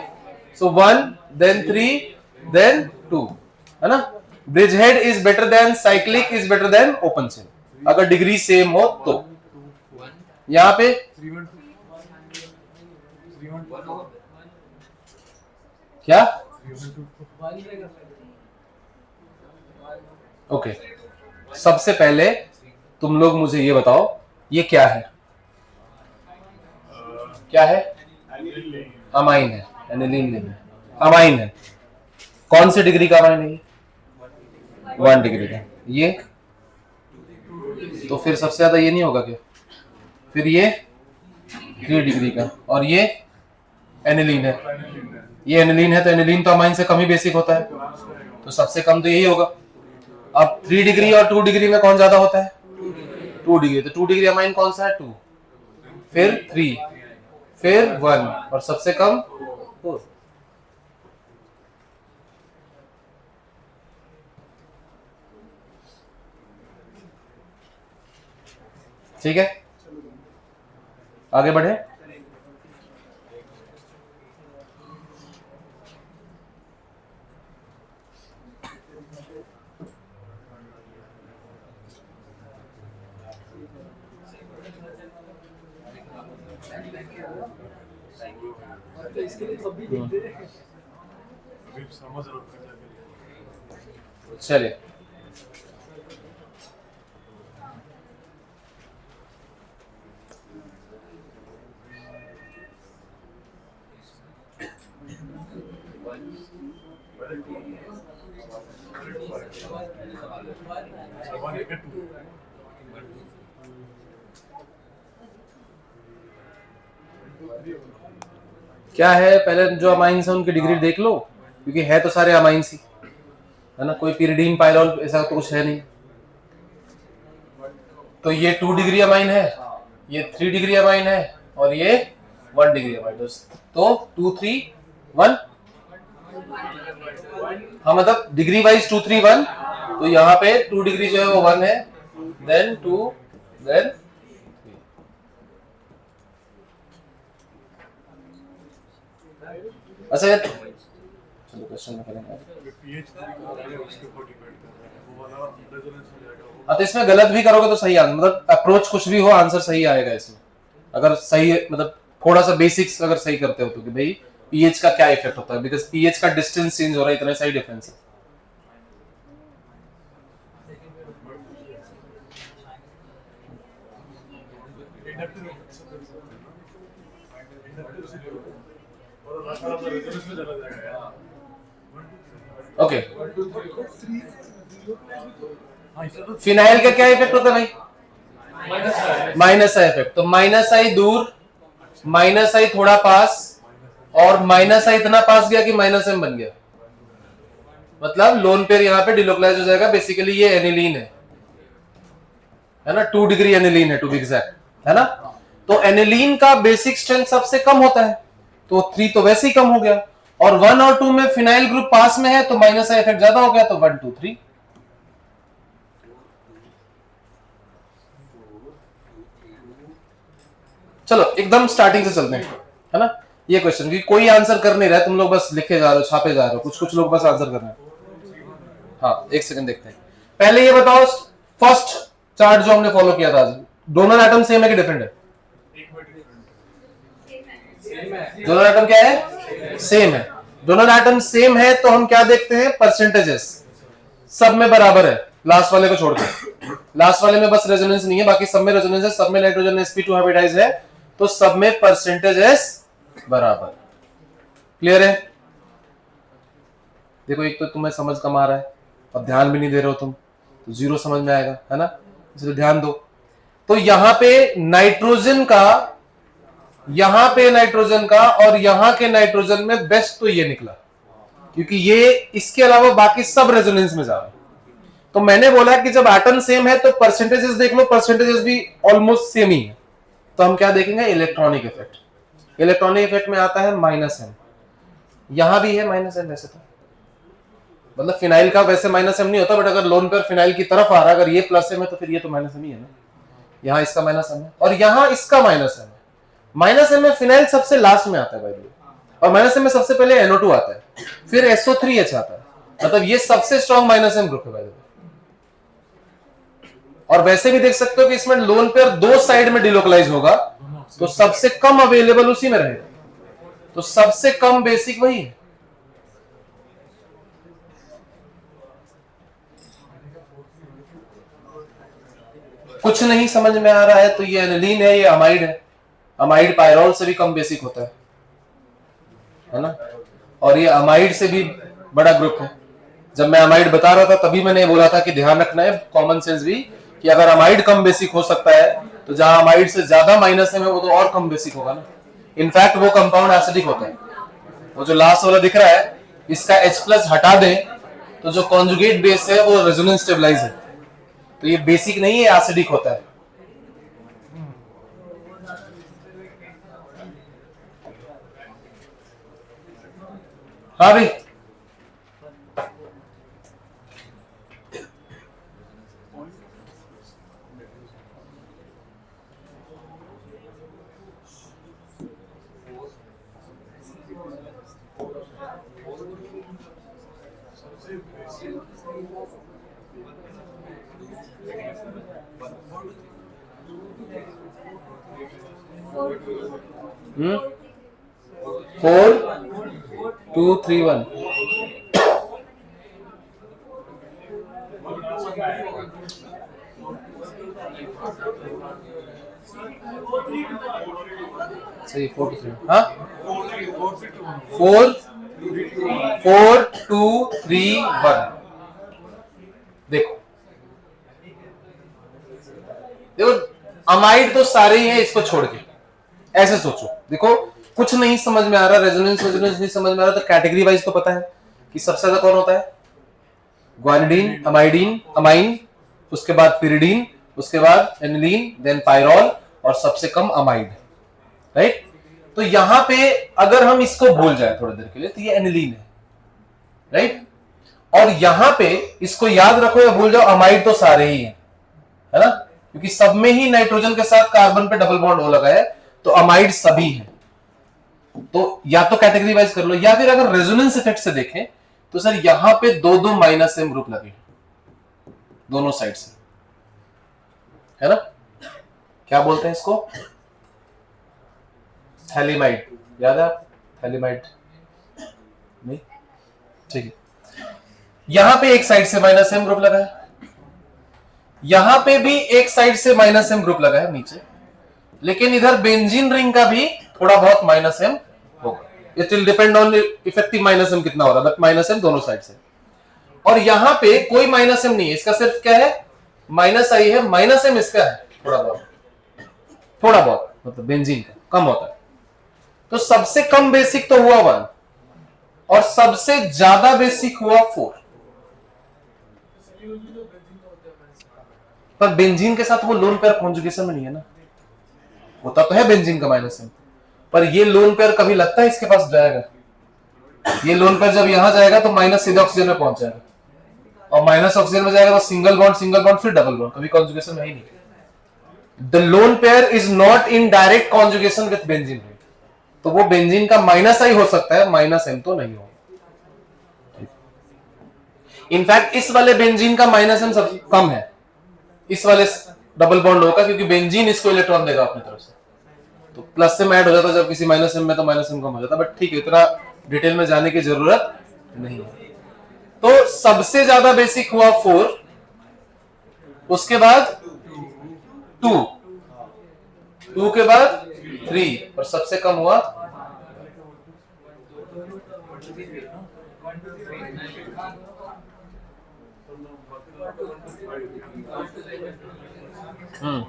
so 1 then 3 then 2, है ना। Bridge head is better than cyclic is better than open chain, अगर डिग्री सेम हो तो। यहाँ पे 312 क्या ओके सबसे पहले तुम लोग मुझे ये बताओ ये क्या है? क्या है? अमाइन है, एनिलीन नहीं है, अमाइन है। कौन से डिग्री का अमाइन है? 1 डिग्री का। ये तो फिर सबसे ज्यादा ये नहीं होगा क्या? फिर ये 3 डिग्री का, और ये एनिलीन है। ये एनिलीन है तो एनिलीन तो अमाइन से कम ही बेसिक होता है, तो सबसे कम तो यही होगा। अब 3 डिग्री और 2 डिग्री में कौन ज्यादा होता है? 2 डिग्री। तो 2 डिग्री अमाइन कौन सा है? 2, फिर 3, फिर 1 और सबसे कम 4। ठीक है आगे बढ़े। अभी समझ रहा हूँ चलिए क्या है, पहले जो अमाइंस है उनकी डिग्री देख लो, क्योंकि है तो सारे अमाइंस ही, है ना। कोई पिरिडीन पायरोल ऐसा तो कुछ है नहीं। तो ये 2 डिग्री अमाइन है, ये 3 डिग्री अमाइन है, और ये 1 डिग्री अमाइन। तो 2 3 1, हाँ मतलब डिग्री वाइज 2 3 1। तो यहाँ पे 2 डिग्री जो है वो 1 है, देन 2 देन 3। अच्छा चलो क्वेश्चन में करेंगे। उसके ऊपर डिपेंड कर रहा है वो वाला रेजोनेंस हो जाएगा वो। हाँ तो इसमें गलत भी करोगे तो सही आंसर, मतलब अप्रोच कुछ भी हो आंसर सही आएगा इसमें। अगर सही मतलब थोड़ा सा बेसिक्स अगर सही करते हो तो कि भाई पीएच का क्या इफेक्ट होता है, बिकॉज पीएच का डिस्टेंस चेंज हो रहा है, इतना सही डिफरेंस है। ओके फिनाइल का क्या इफेक्ट होता है भाई? Minus I effect. तो माइनस आई दूर, माइनस आई थोड़ा पास, और माइनस आई इतना पास गया कि माइनस एम बन गया, मतलब लोन पेयर यहाँ पे डिलोकलाइज हो जाएगा। बेसिकली ये एनिलीन है ना, 2 डिग्री एनिलीन है टू बी एग्जैक्ट, है ना। तो एनिलीन का बेसिक स्ट्रेंथ सबसे कम होता है, तो 3 तो वैसे ही कम हो गया, और 1 और 2 में फिनाइल ग्रुप पास में है तो माइनस आई इफेक्ट ज्यादा हो गया, तो 1 2 3। चलो एकदम स्टार्टिंग से चलते हैं, है ना। ये क्वेश्चन की कोई आंसर कर नहीं रहा है, तुम लोग बस लिखे जा रहे हो, छापे जा रहे हो, कुछ लोग बस आंसर कर रहे हैं। हाँ एक सेकंड देखते हैं। पहले ये बताओ फर्स्ट चार्ट जो हमने फॉलो किया था आज, दोनों एटम सेम है कि डिफरेंट है? दोनों एटम क्या है? सेम है। दोनों एटम सेम है तो हम क्या देखते हैं, परसेंटेजेस सब में बराबर है, लास्ट वाले को छोड़ के। लास्ट वाले में बस रेजोनेंस नहीं है, बाकी सब में रेजोनेंस है, सब में नाइट्रोजन sp2 हाइब्रिडाइज है, तो सब में परसेंटेजेस बराबर। क्लियर है? देखो एक तो तुम्हें समझ कम आ रहा है, अब ध्यान भी नहीं दे रहे हो तुम, तो जीरो समझ में आएगा, है ना, इसलिए ध्यान दो। तो यहां पे नाइट्रोजन का और यहां के नाइट्रोजन में बेस्ट तो ये निकला, क्योंकि ये इसके अलावा बाकी सब रेजोनेंस में जा रहा है। तो मैंने बोला कि जब एटम सेम है तो परसेंटेजेस देख लो, परसेंटेजेस भी ऑलमोस्ट सेम ही है, तो हम क्या देखेंगे, इलेक्ट्रॉनिक इफेक्ट। इलेक्ट्रॉनिक इफेक्ट में आता है -m, यहां भी है -m, वैसे तो मतलब फिनाइल का वैसे -m नहीं होता, बट अगर लोन पेयर फिनाइल की तरफ आ रहा है, अगर ये +m है तो फिर ये तो -m ही है ना, यहाँ इसका -m है और यहाँ इसका -m है। -m में फिनाइल सबसे लास्ट में आता है भाई, और -m में सबसे पहले NO2 आता है, फिर SO3H आता है, मतलब ये सबसे स्ट्रॉन्ग -m ग्रुप है भाई। और वैसे भी देख सकते हो कि इसमें लोन पेयर दो साइड में डिलोकलाइज होगा, तो सबसे कम अवेलेबल उसी में रहेगा, तो सबसे कम बेसिक वही है। कुछ नहीं समझ में आ रहा है तो ये एनिलीन है, ये अमाइड है। अमाइड पायरोल से भी कम बेसिक होता है ना, और ये अमाइड से भी बड़ा ग्रुप है। जब मैं अमाइड बता रहा था तभी मैंने बोला था कि ध्यान रखना है, कॉमन सेंस भी, कि अगर अमाइड कम बेसिक हो सकता है तो जहां अमाइड से ज्यादा -m है वो तो और कम बेसिक होगा ना। इनफैक्ट वो कंपाउंड एसिडिक होता है। वो जो लास्ट वाला दिख रहा है, इसका H+ हटा दें तो जो कॉन्जुगेट बेस है वो रेजोनेंस स्टेबलाइज है, तो ये बेसिक नहीं है, एसिडिक होता है। हाँ भाई, हम्म, 4 2 3 1 सही, 4 2 3, हाँ 4 4 2 3 1। देखो देखो, अमाइड तो सारे ही हैं इसको छोड़ के, ऐसे सोचो। देखो कुछ नहीं समझ में आ रहा, रेजोनेंस नहीं समझ में आ रहा, तो कैटेगरी वाइज तो पता है कि सबसे ज्यादा कौन होता है, ग्वानिडीन, अमाइडीन, अमाइन, उसके बाद पिरिडीन, उसके बाद एनिलीन, देन पायरोल, और सबसे कम अमाइड, राइट। तो यहां पे अगर हम इसको भूल जाए थोड़ी देर के लिए तो ये एनिलीन है, राइट। और यहां पे इसको याद रखो या भूल जाओ, अमाइड तो सारे ही हैं, है ना, क्योंकि सब में ही नाइट्रोजन के साथ कार्बन पे डबल बॉन्ड हो लगा है, तो अमाइड सभी हैं। तो या तो कैटेगरी वाइज कर लो, या फिर अगर रेजोनेंस इफेक्ट से देखें तो सर यहां पे दो -m ग्रुप लगे दोनों साइड से, है ना। क्या बोलते हैं इसको, थैलीमाइड, याद है आप, थैलीमाइड नहीं, ठीक है। यहां पे एक साइड से -m ग्रुप लगा है, यहां पे भी एक साइड से -m ग्रुप लगा है नीचे, लेकिन इधर बेंजीन रिंग का भी थोड़ा बहुत -m होगा। It will depend on effective -m कितना हो रहा है, बट -m दोनों साइड से। और यहां पे कोई -m नहीं है, इसका सिर्फ क्या है, -i है, -m इसका है थोड़ा बहुत, मतलब बेंजीन का कम होता है। तो सबसे कम बेसिक तो हुआ 1 और सबसे ज्यादा बेसिक हुआ 4, पर बेंजीन के साथ वो लोन पेयर कॉन्जुगेशन में नहीं है ना, होता तो है बेंजीन का -m, पर ये लोन पेयर कभी लगता है इसके पास जाएगा, ये लोन पेयर जब यहां जाएगा तो माइनस सीधे ऑक्सीजन में पहुंच जाएगा, और माइनस ऑक्सीजन में जाएगा तो सिंगल बॉन्ड फिर डबल बॉन्ड, कभी कॉन्जुगेशन में ही नहीं। The lone pair is not in direct conjugation with benzene, तो वो बेंजीन का -i हो सकता है, -m तो नहीं होगा। इनफैक्ट इस वाले बेंजीन का -m सबसे कम है, इस वाले डबल बॉन्ड होगा, क्योंकि बेंजीन इसको इलेक्ट्रॉन देगा अपनी तरफ से, तो प्लस से ऐड हो जाता, जब किसी -m में तो -m कम हो जाता, बट ठीक है, इतना डिटेल में जाने की जरूरत नहीं है। तो सबसे ज्यादा बेसिक हुआ 4, उसके बाद 2, 2 के बाद 3 और सबसे कम हुआ 1।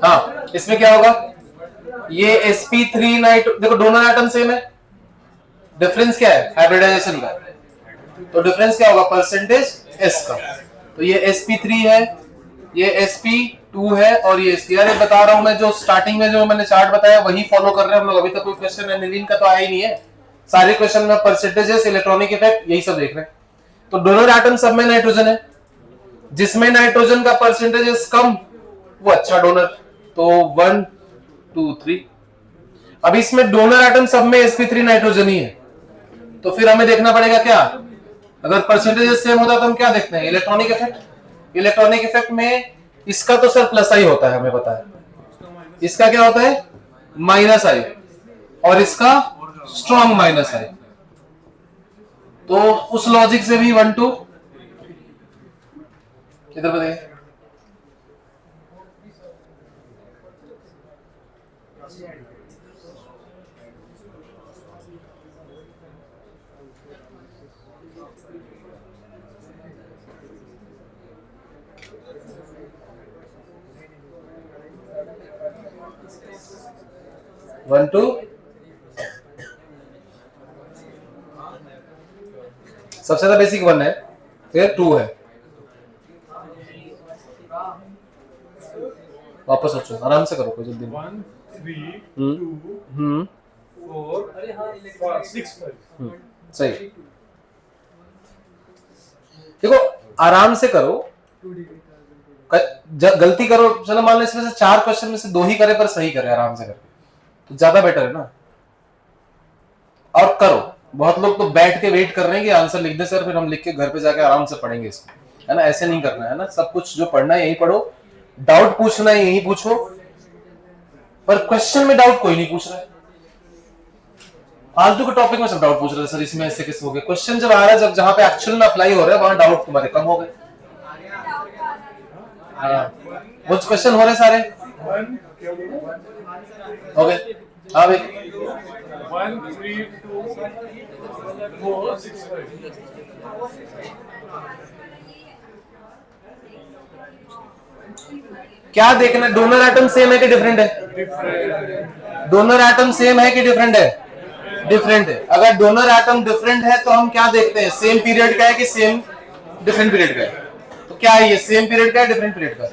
हाँ, इसमें क्या होगा, ये sp3 नाइट, देखो दोनों एटम सेम है, डिफरेंस क्या है हाइब्रिडाइजेशन का, तो डिफरेंस क्या होगा परसेंटेज s का। तो ये sp3 है, ये sp2 है और ये sp, यार बता रहा हूं मैं, जो स्टार्टिंग में जो मैंने चार्ट बताया वही फॉलो कर रहे हैं हम लोग। अभी तक कोई क्वेश्चन एनिलीन का तो आया ही नहीं है, सारे क्वेश्चन में परसेंटेजेस, इलेक्ट्रॉनिक इफेक्ट, यही सब देख रहे हैं। तो डोनर एटम सब में नाइट्रोजन है, जिसमें नाइट्रोजन का परसेंटेज कम वो अच्छा डोनर, तो 1 2 3। अब इसमें डोनर एटम सब में sp3 नाइट्रोजन ही है, तो फिर हमें देखना पड़ेगा क्या, अगर परसेंटेज सेम होता तो हम क्या देखते हैं, इलेक्ट्रॉनिक इफेक्ट। इलेक्ट्रॉनिक इफेक्ट में इसका तो सर प्लस आई होता है, हमें पता है, इसका क्या होता है माइनस आई, और इसका स्ट्रॉन्ग माइनस आई। तो उस लॉजिक से भी 1 2 किधर बताइए, वन टू सबसे ज्यादा बेसिक 1 है, फिर 2 है। वापस सोचो, आराम से करो, कोई जल्दी नहीं। 1 3 2 4 5 6 5। सही, देखो आराम से करो, गलती करो, चलो मान लो इसमें से 4 क्वेश्चन में से 2 ही करे पर सही करे आराम से करके, तो ज्यादा बेटर है ना। और करो, बहुत लोग तो बैठ के वेट कर रहे हैं कि आंसर लिख दे सर, फिर हम लिख के घर पे जाके आराम से पढ़ेंगे इसको, है ना। ऐसे नहीं करना है ना, सब कुछ जो पढ़ना है यही पढ़ो, डाउट पूछना है यही पूछो, पर क्वेश्चन में डाउट कोई नहीं पूछ रहा है। फालतू के टॉपिक में सब डाउट पूछ रहे थे सर, इसमें ऐसे कैसे हो गया। क्वेश्चन जब आ रहा है, जब जहां पे एक्चुअल में अप्लाई हो रहा है, वहां डाउट तुम्हारे कम हो गए। वो क्वेश्चन हो रहे सारे हो गए। हाँ भाई 1 3 2 4 6 5। क्या देखना, डोनर एटम सेम है कि डिफरेंट है, डोनर एटम सेम है कि डिफरेंट है, डिफरेंट है। अगर डोनर एटम डिफरेंट है तो हम क्या देखते हैं, सेम पीरियड का है कि सेम डिफरेंट पीरियड का है। तो क्या है ये, सेम पीरियड का है डिफरेंट पीरियड का,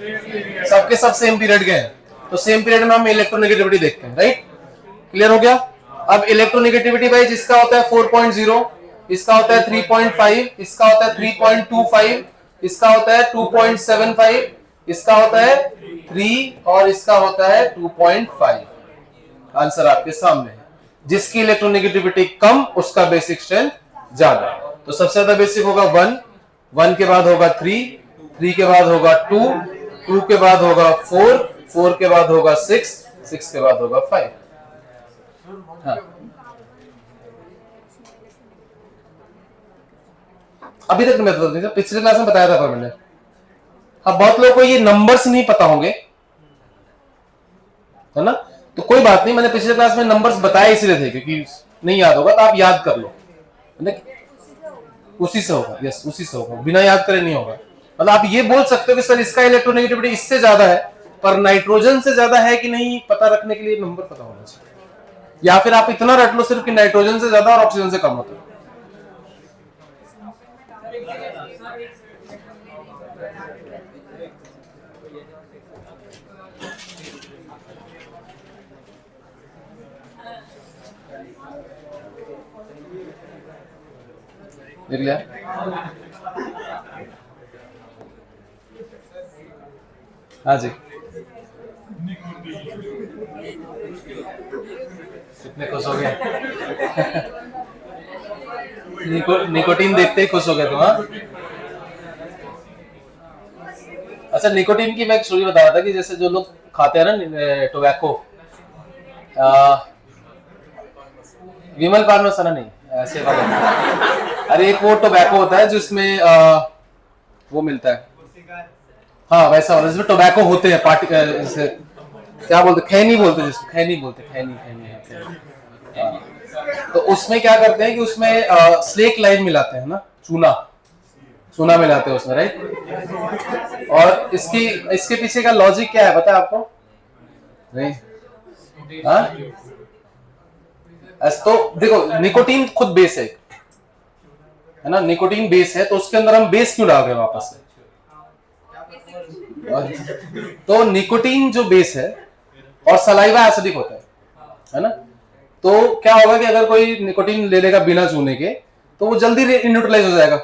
सबके सब सेम पीरियड के हैं, तो सेम पीरियड में हम इलेक्ट्रोनेगेटिविटी देखते हैं, राइट। क्लियर हो गया। अब इलेक्ट्रोनेगेटिविटी भाई जिसका होता है 4.0, इसका होता है 3.5, इसका होता है 3.25, इसका होता है 2.75, इसका होता है 3 और इसका होता है 2.5। आंसर आपके सामने है, जिसकी इलेक्ट्रोनेगेटिविटी कम उसका बेसिक स्ट्रेंथ ज्यादा। तो सबसे ज्यादा बेसिक होगा 1, 1 के बाद होगा 3, 3 के बाद होगा 2, 2 के बाद होगा 4, 4 के बाद होगा 6, 6 के बाद होगा 5। हाँ। अभी तक मैं तो पिछले क्लास में बताया था पर मैंने। हाँ, बहुत लोगों को ये नंबर्स नहीं पता होंगे, है ना, तो कोई बात नहीं, मैंने पिछले क्लास में नंबर्स बताए इसलिए थे क्योंकि नहीं याद होगा तो आप याद कर लो, उसी से होगा। यस, उसी से होगा, बिना याद करे नहीं होगा। मतलब आप ये बोल सकते हो कि सर इसका इलेक्ट्रोनेगेटिविटी इससे ज्यादा है, पर नाइट्रोजन से ज्यादा है कि नहीं पता रखने के लिए नंबर पता होना चाहिए, या फिर आप इतना रट लो सिर्फ कि नाइट्रोजन से ज्यादा और ऑक्सीजन से कम होता है। देख लिया। हाँ जी, कितने खुश हो गए? निकोटीन देखते ही खुश हो गए तुम, हाँ? अच्छा, निकोटीन की मैं एक स्टोरी बता रहा था कि जैसे जो लोग खाते हैं ना टोबैको, विमल पान मसाला नहीं, ऐसे वाला। अरे एक वो टोबैको होता है जिसमें वो मिलता है, हाँ वैसा वाला जिसमें टोबैको होते हैं, पार्टी जैसे क्या बोलते, खैनी बोलते, जिसको खैनी बोलते, खैनी खैनी तो उसमें क्या करते हैं कि उसमें स्लेक लाइम मिलाते हैं ना, चूना चूना मिलाते हैं उसमें, राइट? और इसके पीछे का लॉजिक क्या है पता है आपको? नहीं, हाँ? तो देखो, निकोटीन खुद बेस है ना, निकोटीन बेस है, तो उसके अंदर हम बेस क्यों डाल रहे हैं वापस से? तो निकोटीन जो बेस है और सलाइवा एसिडिक होता है ना, तो क्या होगा कि अगर कोई निकोटीन ले लेगा बिना चूने के तो वो जल्दी न्यूट्रलाइज हो जाएगा,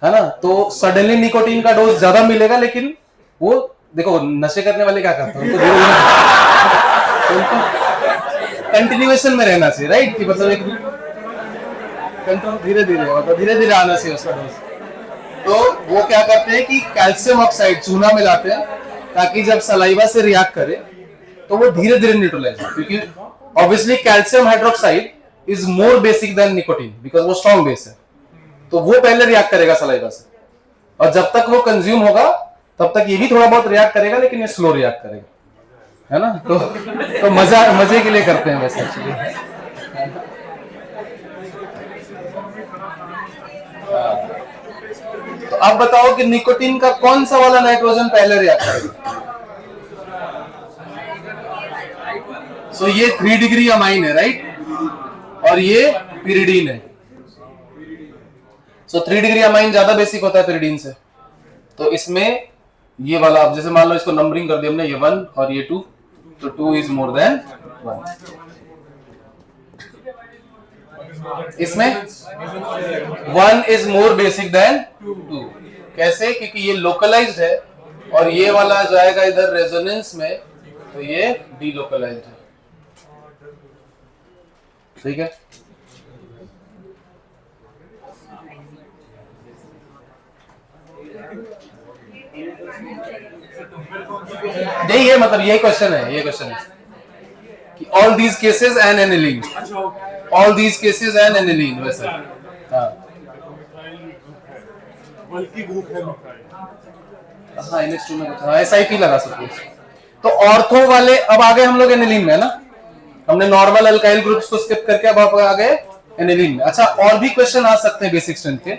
है ना? तो सडनली निकोटीन का डोज ज्यादा मिलेगा, लेकिन वो देखो नशे करने वाले क्या करते हैं, उनको कंटिन्यूएशन में रहना चाहिए, राइट? कि मतलब एक कंट्रोल धीरे धीरे आना चाहिए उसका डोज। तो वो क्या करते हैं कि कैल्शियम ऑक्साइड चूना मिलाते हैं ताकि जब सलाइवा से रिएक्ट करे तो वो धीरे धीरे न्यूट्रलाइज हो, क्योंकि obviously calcium hydroxide is more basic than nicotine because वो स्ट्रॉन्ग बेस है, तो वो पहले रिएक्ट करेगा सलाइवा से, और जब तक वो कंज्यूम होगा तब तक ये भी थोड़ा बहुत रिएक्ट करेगा, लेकिन ये स्लो रिएक्ट करेगा, है ना? तो मजे के लिए करते हैं वैसे एक्चुअली। तो अब बताओ कि निकोटीन का कौन सा वाला नाइट्रोजन पहले रिएक्ट करेगा? सो ये 3 डिग्री अमाइन है, राइट? और ये पिरिडीन है। सो 3 डिग्री अमाइन ज्यादा बेसिक होता है पिरिडीन से, तो इसमें ये वाला, अब जैसे मान लो इसको नंबरिंग कर दिया हमने, ये 1 और ये 2, तो 2 इज मोर देन 1। इसमें 1 इज मोर बेसिक देन 2। कैसे? क्योंकि ये लोकलाइज्ड है और ये वाला जाएगा इधर रेजोनेंस में, तो ये डीलोकलाइज्ड है, ठीक है? नहीं, ये मतलब ये क्वेश्चन है कि all these cases and aniline, all these cases and aniline, वैसे हाँ हाँ NH2 में हाँ SIP लगा सकते हैं। तो ऑर्थो वाले, अब आ गए हम लोग एनिलीन में, है ना? हमने नॉर्मल अल्काइल ग्रुप्स को स्किप करके अब आप आ गए एनिलीन में। अच्छा, और भी क्वेश्चन आ सकते हैं बेसिक स्ट्रेंथ के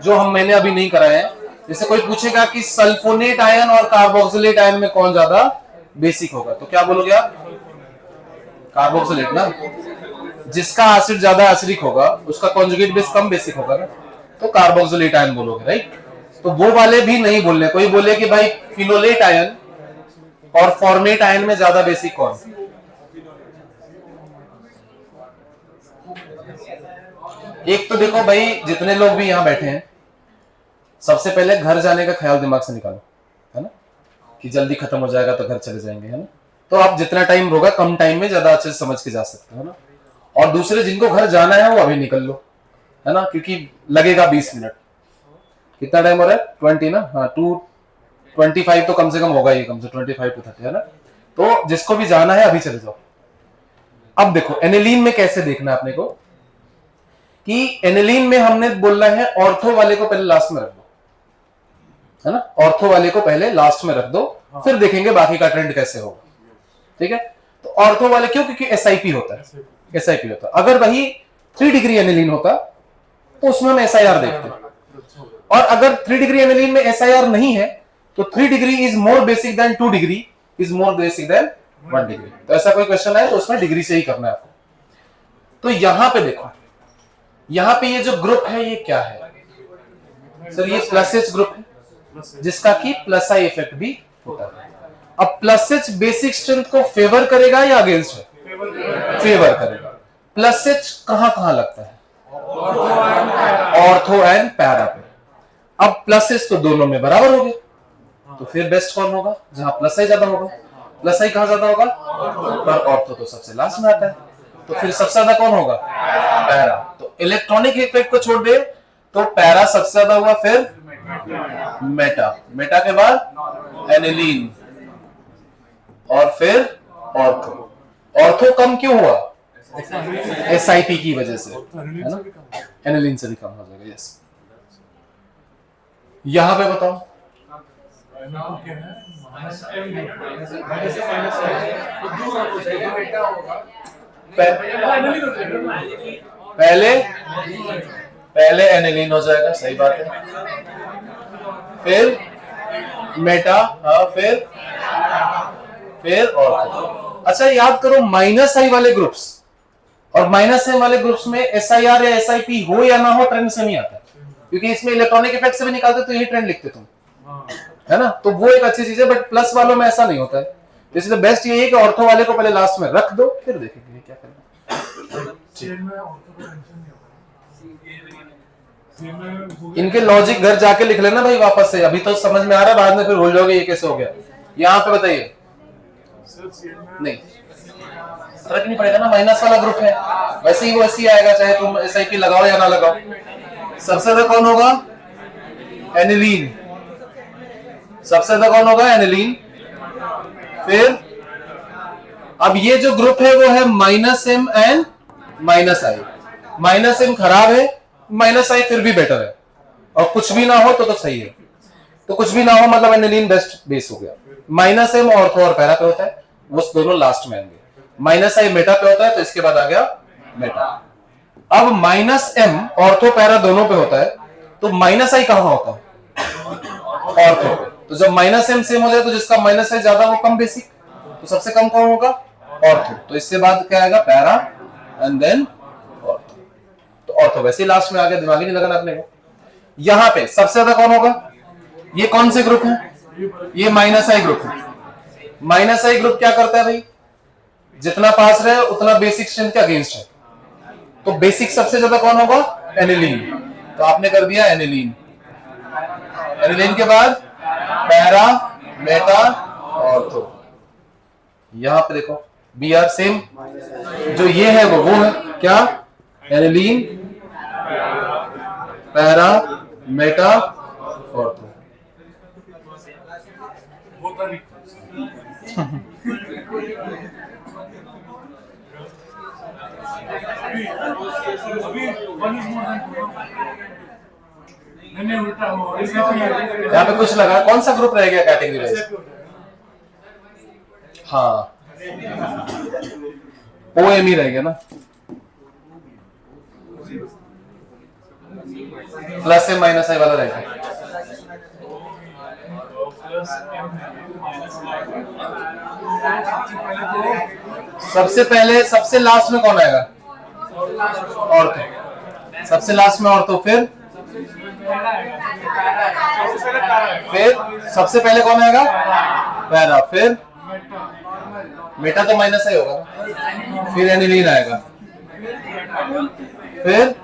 जो मैंने अभी नहीं कराए हैं। जैसे कोई पूछेगा कि सल्फोनेट आयन और कार्बोक्सिलेट आयन में कौन ज्यादा बेसिक होगा, तो क्या बोलोगे आप? कार्बोक्सिलेट ना, जिसका एसिड ज्यादा एसिडिक होगा उसका कॉन्जुगेट बेस कम बेसिक होगा ना, तो कार्बोक्सिलेट आयन बोलोगे, राइट? तो वो वाले भी नहीं बोलने, कोई बोले कि भाई फिनोलेट आयन और फॉर्मेट आयन में ज्यादा बेसिक कौन? एक तो देखो भाई, जितने लोग भी यहाँ बैठे हैं, सबसे पहले घर जाने का ख्याल दिमाग से निकालो, है ना? कि जल्दी खत्म हो जाएगा तो घर चले जाएंगे, है ना? तो आप जितना टाइम होगा कम टाइम में ज्यादा अच्छे से समझ के जा सकते हो ना। और दूसरे जिनको घर जाना है वो अभी निकल लो, है ना? क्योंकि लगेगा 20 मिनट। कितना टाइम हो रहा है? 20 ना, हाँ 2:25 तो कम से कम होगा ही, कम से 25 to 30, है ना? तो जिसको भी जाना है अभी चले जाओ। अब देखो एनिलीन में कैसे देखना है अपने को, कि एनिलीन में हमने बोलना है ऑर्थो वाले को पहले लास्ट में रख दो, है ना? ऑर्थो वाले को पहले लास्ट में रख दो, फिर देखेंगे बाकी का ट्रेंड कैसे होगा, ठीक है? तो ऑर्थो वाले क्यों? क्योंकि SIP होता है, SIP होता है। अगर वही 3 डिग्री एनिलीन होता तो उसमें हम SIR देखते हैं, और अगर 3 डिग्री एनिलीन में SIR नहीं है तो 3 degree is more basic than 2 degree is more basic than 1 degree. तो ऐसा कोई क्वेश्चन है तो उसमें डिग्री से ही करना है आपको। तो यहां पे देखो, यहां पे ये जो ग्रुप है ये क्या है सर? ये +H ग्रुप है जिसका कि +I इफेक्ट भी होता है। अब +H बेसिक स्ट्रेंथ को फेवर करेगा या अगेंस्ट है? फेवर करेगा। +H कहां लगता है? ऑर्थो एंड पैरा पे। अब +H तो दोनों में बराबर हो गए, तो फिर बेस्ट कौन होगा? जहां +I ज्यादा होगा। प्लस आई कहाँ ज्यादा होगा, पर ऑर्थो तो सबसे लास्ट में आता है, तो फिर सबसे ज्यादा कौन होगा, पैरा। तो इलेक्ट्रॉनिक इफेक्ट को छोड़ दे तो पैरा सबसे ज्यादा हुआ, फिर मेटा, मेटा के बाद एनिलीन और फिर ऑर्थो। ऑर्थो कम क्यों हुआ, SIP की वजह से, है ना, एनिलीन से भी कम हो जाएगा। यस, यहां पे बताओ पहले एनिलीन हो जाएगा, सही बात है, फिर मेटा, हाँ, फिर और। अच्छा याद करो, माइनस आई वाले ग्रुप्स और माइनस आई वाले ग्रुप्स में SIR या SIP हो या ना हो, ट्रेंड से नहीं आता, क्योंकि इसमें इलेक्ट्रॉनिक इफेक्ट से भी निकालते तो यही ट्रेंड लिखते तुम, है ना, तो वो एक अच्छी चीज है। बट प्लस वालों में ऐसा नहीं होता है, इसलिए बेस्ट ये है कि ऑर्थो वाले को पहले लास्ट में रख दो, फिर देखेंगे क्या करना। इनके लॉजिक घर जाके लिख लेना भाई वापस से, अभी तो समझ में आ रहा है, बाद में फिर भूल जाओगे ये कैसे हो गया। यहाँ पे बताइए, नहीं फर्क नहीं पड़ेगा ना, माइनस वाला ग्रुप है, वैसे ही वो ऐसे ही आएगा, चाहे तुम SIP लगाओ या ना लगाओ। सबसे ज्यादा कौन होगा, एनिलीन, सबसे ज्यादा कौन होगा, एनिलीन। फिर अब ये जो ग्रुप है वो है -M एंड -I। -M खराब है, -I फिर भी बेटर है, और कुछ भी ना हो तो सही है। तो कुछ भी ना हो मतलब एनिलीन बेस्ट बेस हो गया। -M ऑर्थो और पैरा पे होता है, वो दोनों लास्ट में आएंगे। -I मेटा पे होता है, तो इसके बाद आ गया मेटा। अब -M ऑर्थो पैरा दोनों पे होता है, तो -I कहां होता है, ऑर्थो पे। तो जब -M सेम हो जाए तो जिसका -I ज्यादा वो कम बेसिक, तो सबसे कम कौन होगा, ऑर्थो। तो इससे बाद क्या आएगा, पैरा एंड देन ऑर्थो। तो ऑर्थो वैसे ही लास्ट में आ गया, दिमाग ही नहीं लगाना अपने को। यहां पे सबसे ज्यादा कौन होगा, ये कौन से ग्रुप है, ये -I ग्रुप है। -I ग्रुप क्या करता है भाई, जितना पास रहे उतना बेसिक स्ट्रेंथ के अगेंस्ट है, तो बेसिक सबसे ज्यादा कौन होगा, एनिलीन। तो आपने कर दिया एनिलीन, एनिलीन के बाद पैरा, मेटा, ऑर्थो। यहां पे देखो BR सेम, जो ये है वो है क्या, एनिलीन, पैरा, मेटा, ऑर्थो। यहाँ पे कुछ लगा, कौन सा ग्रुप रह गया कैटेगरी वाइज, हाँ OM ही रह गया ना, +M -I वाला रह गया। सबसे पहले सबसे लास्ट में कौन आएगा, ऑर्थो, सबसे लास्ट में ऑर्थो, फिर सबसे पहले कौन आएगा, पैरा, फिर मेटा तो -I होगा, फिर एनिलीन आएगा, फिर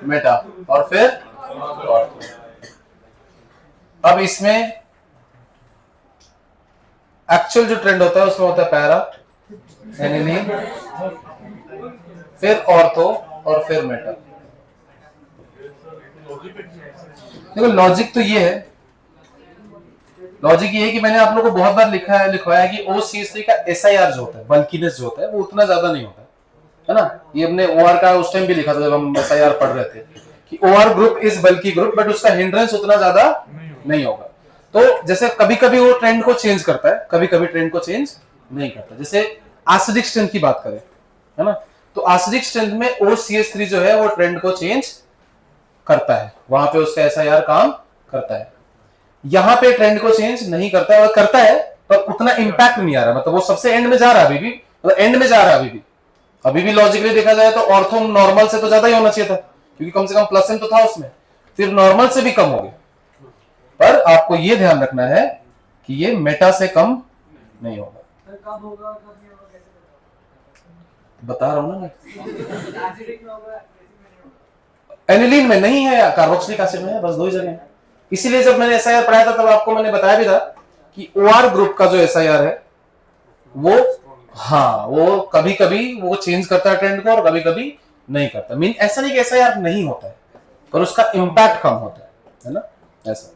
मेटा, और फिर ऑर्थो। अब इसमें एक्चुअल जो ट्रेंड होता है उसमें होता है पैरा, एनिलीन, फिर ऑर्थो और फिर मेटा। देखो लॉजिक तो ये है, लॉजिक ये है कि मैंने आप लोगों को बहुत बार लिखवाया कि OCH3 का SIR जो होता है, बल्कीनेस जो होता है, वो उतना ज्यादा नहीं होता है ना। ये हमने OR का उस टाइम भी लिखा था जब हम SIR पढ़ रहे थे कि OR group is bulky group, but उसका हिंड्रेंस उतना ज्यादा नहीं होगा। तो जैसे कभी कभी वो ट्रेंड को चेंज करता है, कभी कभी ट्रेंड को चेंज नहीं करता। जैसे एसिडिक स्ट्रेंथ की बात करें, है ना, तो एसिडिक स्ट्रेंथ में OCH3 जो है वो ट्रेंड को चेंज करता है, वहां पे उसका SIR काम करता है। यहां पे ट्रेंड को चेंज नहीं करता है, करता है पर उतना इंपैक्ट नहीं आ रहा, मतलब वो सबसे एंड में जा रहा है अभी भी, मतलब एंड में जा रहा है अभी भी लॉजिकली देखा जाए तो ऑर्थो नॉर्मल से तो ज्यादा ही होना चाहिए था, क्योंकि कम से कम +M तो था उसमें, फिर नॉर्मल से भी कम हो गया। पर आपको ये ध्यान रखना है कि ये मेटा से कम नहीं होगा। बता रहा हूं ना मैं, एनिलीन में नहीं है, कार्बोक्सिलिक एसिड में है, बस 2 ही जगह है। इसीलिए जब मैंने SIR पढ़ाया था तब आपको मैंने बताया भी था कि OR ग्रुप का जो SIR है वो हाँ वो कभी कभी वो चेंज करता है ट्रेंड को और कभी कभी नहीं करता। मीन ऐसा नहीं कि ऐसा यार नहीं होता है, पर उसका इम्पैक्ट कम होता है ना, ऐसा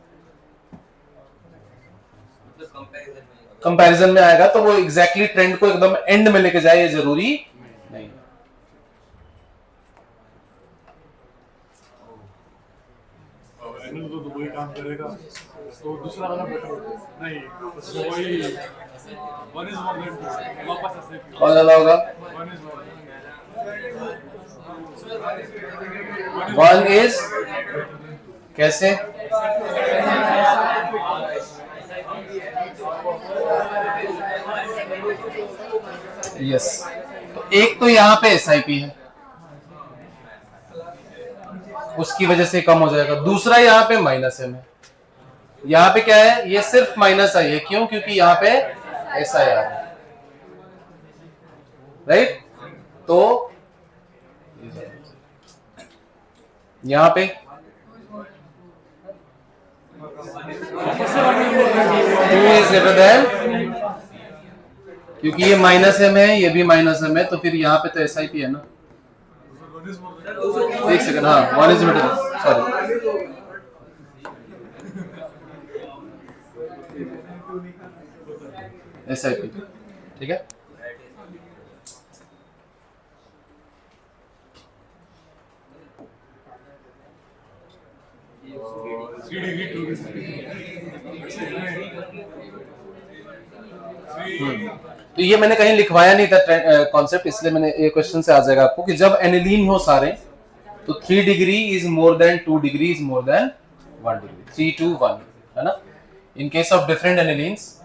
कंपैरिजन में आएगा। तो वो एग्जैक्टली ट्रेंड को एकदम एंड में लेके जाए ये जरूरी नहीं है। एंगल तो वही काम करेगा, तो दूसरा वाला बेटर नहीं, तो वही वन इज मोर देन वापस ऐसे कौन ज्यादा होगा? One is more one is कैसे? यस, तो एक तो यहाँ पे SIP है, उसकी वजह से कम हो जाएगा। दूसरा यहाँ पे -M है, यहाँ पे क्या है, ये सिर्फ -I है। क्यों? क्योंकि यहाँ पे SIR है, राइट। तो यहाँ पे 2 is greater than, क्योंकि ये -M है, ये भी -M है, तो फिर यहाँ पे तो SIP है ना। एक सेकंड, हाँ 1 is better, सॉरी। SIP, ठीक है। तो ये मैंने कहीं लिखवाया नहीं था कॉन्सेप्ट, इसलिए मैंने ये क्वेश्चन से आ जाएगा आपको कि जब एनिलीन हो सारे तो 3 degree is more than 2 degree is more than 1 degree, 3 to 1 है ना। इन केस ऑफ डिफरेंट एनिलीन्स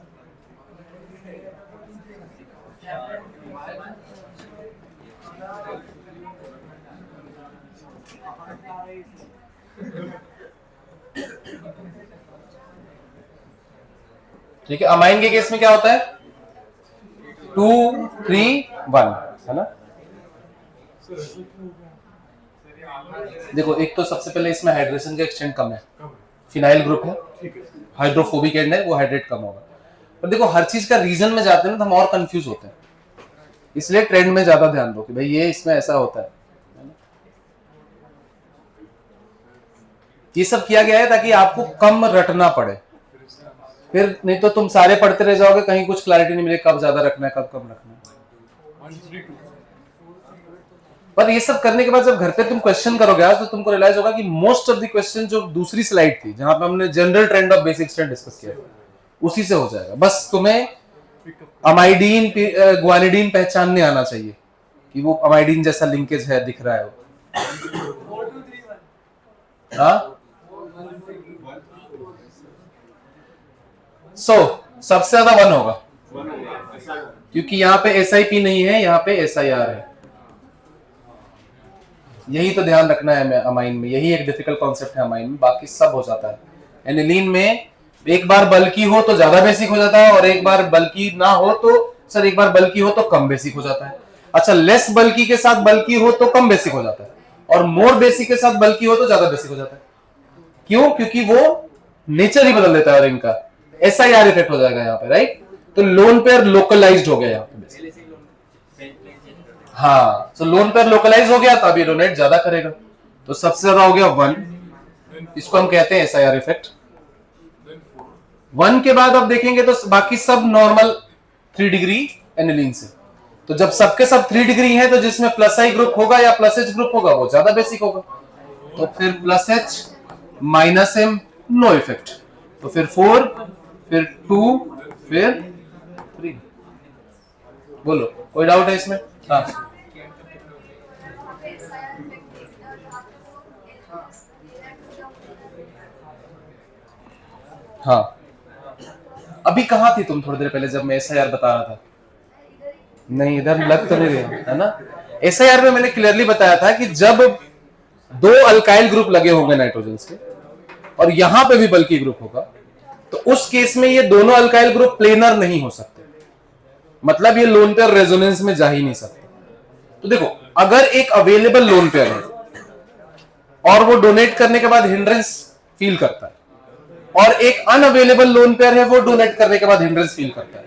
ठीक है। अमाइन के केस में क्या होता है, 2 3 1 है ना। देखो एक तो सबसे पहले इसमें हाइड्रेशन का एक्सटेंट कम है, फिनाइल ग्रुप है, हाइड्रोफोबिक एंड है, वो हाइड्रेट कम होगा। पर देखो हर चीज का रीजन में जाते हैं ना तो हम और कंफ्यूज होते हैं, इसलिए ट्रेंड में ज्यादा ध्यान दो कि भाई ये इसमें ऐसा होता है। ये सब किया गया है ताकि आपको कम रटना पड़े, फिर नहीं तो तुम सारे पढ़ते रह जाओगे, कहीं कुछ क्लैरिटी नहीं मिले कब ज्यादा रखना है कब कम रखना है। पर ये सब करने के बाद जब घर पे तुम क्वेश्चन करोगे आज तो तुमको रियलाइज होगा कि मोस्ट ऑफ द क्वेश्चन जो दूसरी स्लाइड थी जहां पे हमने general trend of basic strength discuss किया उसी से हो जाएगा। बस तुम्हें अमाइडीन ग्वानिडीन पहचानने आना चाहिए कि वो अमाइडीन जैसा लिंकेज है, दिख रहा है वो। हाँ सबसे ज्यादा 1 होगा क्योंकि यहाँ पे SIP नहीं है, यहाँ पे SIR है। यही तो ध्यान रखना है अमाइन में, यही एक डिफिकल्ट कॉन्सेप्ट है अमाइन में, बाकी सब हो जाता है। एनिलीन में एक बार बल्कि हो तो ज्यादा बेसिक हो जाता है और एक बार बल्कि ना हो तो एक बार बल्कि हो तो कम बेसिक हो जाता है। अच्छा, लेस बल्कि के साथ बल्कि हो तो कम बेसिक हो जाता है और मोर बेसिक के साथ बल्कि हो तो ज्यादा बेसिक हो जाता है। क्यों? क्योंकि वो नेचर ही बदल देता है और इनका SIR इफेक्ट हो जाएगा यहाँ पे, राइट। तो लोन पेयर लोकलाइज्ड हो गया यहाँ पे। हाँ, तो लोन पेयर लोकलाइज हो गया तो अब ये डोनेट ज्यादा करेगा, तो सबसे ज्यादा हो गया 1, इसको हम कहते हैं SIR इफेक्ट। 1 के बाद अब देखेंगे तो बाकी सब नॉर्मल 3 डिग्री एनिलीन से। तो जब सबके सब 3 डिग्री है तो जिसमें +I ग्रुप होगा या +H ग्रुप होगा वो ज्यादा बेसिक होगा, तो फिर +H -M नो इफेक्ट, तो फिर 4 फिर 2 फिर 3। बोलो कोई डाउट है इसमें? हाँ हाँ, अभी कहाँ थी तुम थोड़ी देर पहले जब मैं SIR बता रहा था? नहीं, इधर लग तो नहीं रहा है ना। SIR में मैंने क्लियरली बताया था कि जब 2 अल्काइल ग्रुप लगे होंगे नाइट्रोजन के और यहां पे भी बल्कि ग्रुप होगा तो उस केस में ये दोनों अल्काइल ग्रुप प्लेनर नहीं हो सकते, मतलब ये लोन पेयर रेजोनेंस में जा ही नहीं सकते। तो देखो अगर एक अवेलेबल लोन पेयर है और वो डोनेट करने के बाद हिंड्रेंस फील करता है और एक अनअवेलेबल लोन पेयर है वो डोनेट करने के बाद हिंड्रेंस फील करता है,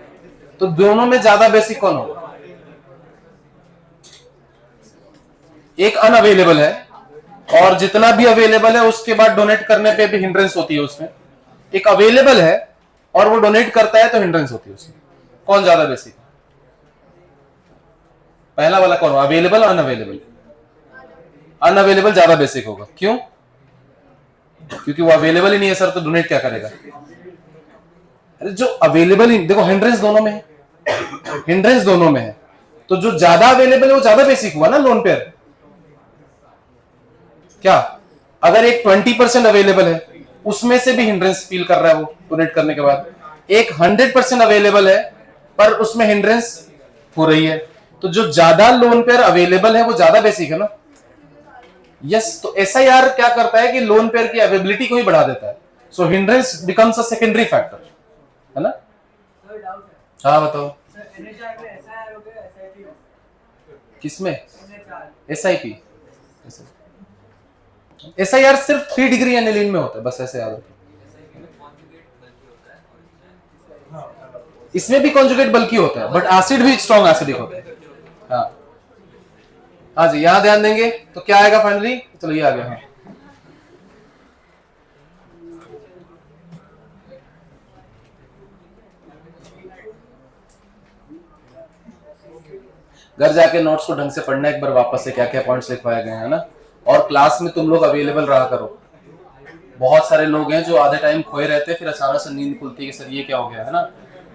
तो दोनों में ज्यादा बेसिक कौन होगा? एक अनअवेलेबल है और जितना भी अवेलेबल है उसके बाद डोनेट करने पे भी हिंड्रेंस होती है उसमें। एक अवेलेबल है और वो डोनेट करता है तो हिंड्रेंस होती है उसमें। कौन ज्यादा बेसिक? पहला वाला कौन? Available unavailable? अनअवेलेबल ज्यादा बेसिक होगा। क्यों? क्योंकि वो अवेलेबल ही नहीं है सर, तो डोनेट क्या करेगा? अरे जो अवेलेबल ही, देखो हिंड्रेंस दोनों में है, हिंड्रेंस दोनों में है, तो जो ज्यादा अवेलेबल है वो ज्यादा बेसिक हुआ ना लोन पेयर। क्या अगर एक 20% अवेलेबल है उसमें से भी हिंड्रेंस फील कर रहा है वो डोनेट करने के बाद, एक 100% अवेलेबल है पर उसमें हिंड्रेंस हो रही है, तो जो ज्यादा लोन पेयर अवेलेबल है वो ज्यादा बेसिक है ना। यस, तो SIR क्या करता है कि लोन पेयर की अवेलेबिलिटी को ही बढ़ा देता है, so hindrance becomes a secondary factor, है ना। हाँ बताओ। किसमें? SIP? SIR सिर्फ 3 डिग्री एनिलीन में होता है, बस ऐसे याद रखो। इसमें भी कॉन्जुगेट बल्कि होता है, बट एसिड भी स्ट्रॉन्ग एसिडिक होता है। हाँ हाँ जी, यहां ध्यान देंगे तो क्या आएगा फाइनली? चलो ये आ गया। हाँ घर जाके नोट्स को ढंग से पढ़ना एक बार वापस से, क्या क्या पॉइंट्स लिखवाए गए हैं ना। और क्लास में तुम लोग अवेलेबल रहा करो। बहुत सारे लोग हैं जो आधे टाइम खोए रहते हैं, फिर अचानक से नींद खुलती है कि सर ये क्या हो गया, है ना,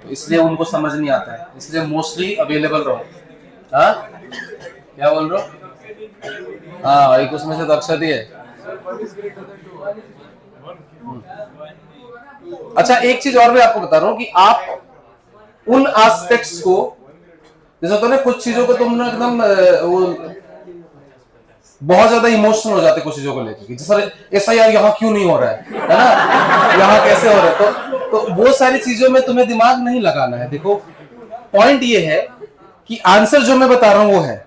तो इसलिए उनको समझ नहीं आता है, इसलिए मोस्टली अवेलेबल रहो। हाँ क्या बोल रहे हो? हाँ एक उसमें से तो अक्षर ही है। अच्छा एक चीज और भी आपको बता रहा हूँ कि आप उन एस्पेक्ट्स को, जैसे होता है ना कुछ चीजों को तुम एकदम वो बहुत ज्यादा इमोशनल हो जाते कुछ चीजों को लेकर कि सर ऐसा यार यहाँ क्यों नहीं हो रहा है ना, यहाँ कैसे हो रहा है, तो वो सारी चीजों में तुम्हें दिमाग नहीं लगाना है। देखो पॉइंट ये है कि आंसर जो मैं बता रहा हूं वो है,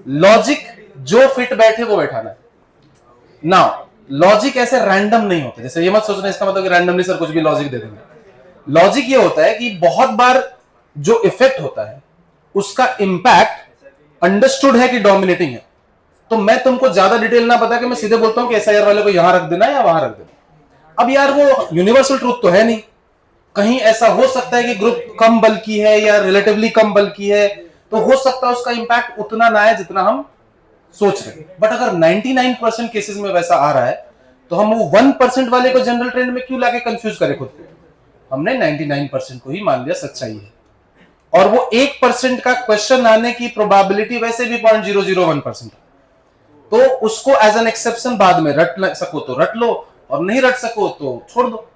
लॉजिक जो फिट बैठे वो बैठाना है ना। लॉजिक ऐसे रैंडम नहीं होते, जैसे ये मत सोचना इसका मतलब कि रैंडमली सर कुछ भी लॉजिक दे देंगे। लॉजिक ये होता है कि बहुत बार जो इफेक्ट होता है उसका इंपैक्ट अंडरस्टूड है कि डोमिनेटिंग है। तो मैं तुमको ज्यादा डिटेल ना बता के मैं सीधे बोलता हूं कि SIR वाले को यहां रख देना या वहां रख देना। अब यार वो यूनिवर्सल ट्रूथ तो है नहीं, कहीं ऐसा हो सकता है कि ग्रुप कम बल की है या रिलेटिवली कम बल की है, तो हो सकता है उसका इंपैक्ट उतना ना है जितना हम सोच रहे हैं। बट अगर 99% केसेस में वैसा आ रहा है तो हम वो 1% वाले को जनरल ट्रेंड में क्यों लाके कंफ्यूज करें खुद को। हमने 99% को ही मान लिया सच्चाई है, और वो 1% का क्वेश्चन आने की प्रोबेबिलिटी वैसे भी 0.001% है, तो उसको एज एन एक्सेप्शन बाद में रट सको तो रट लो और नहीं रट सको तो छोड़ दो,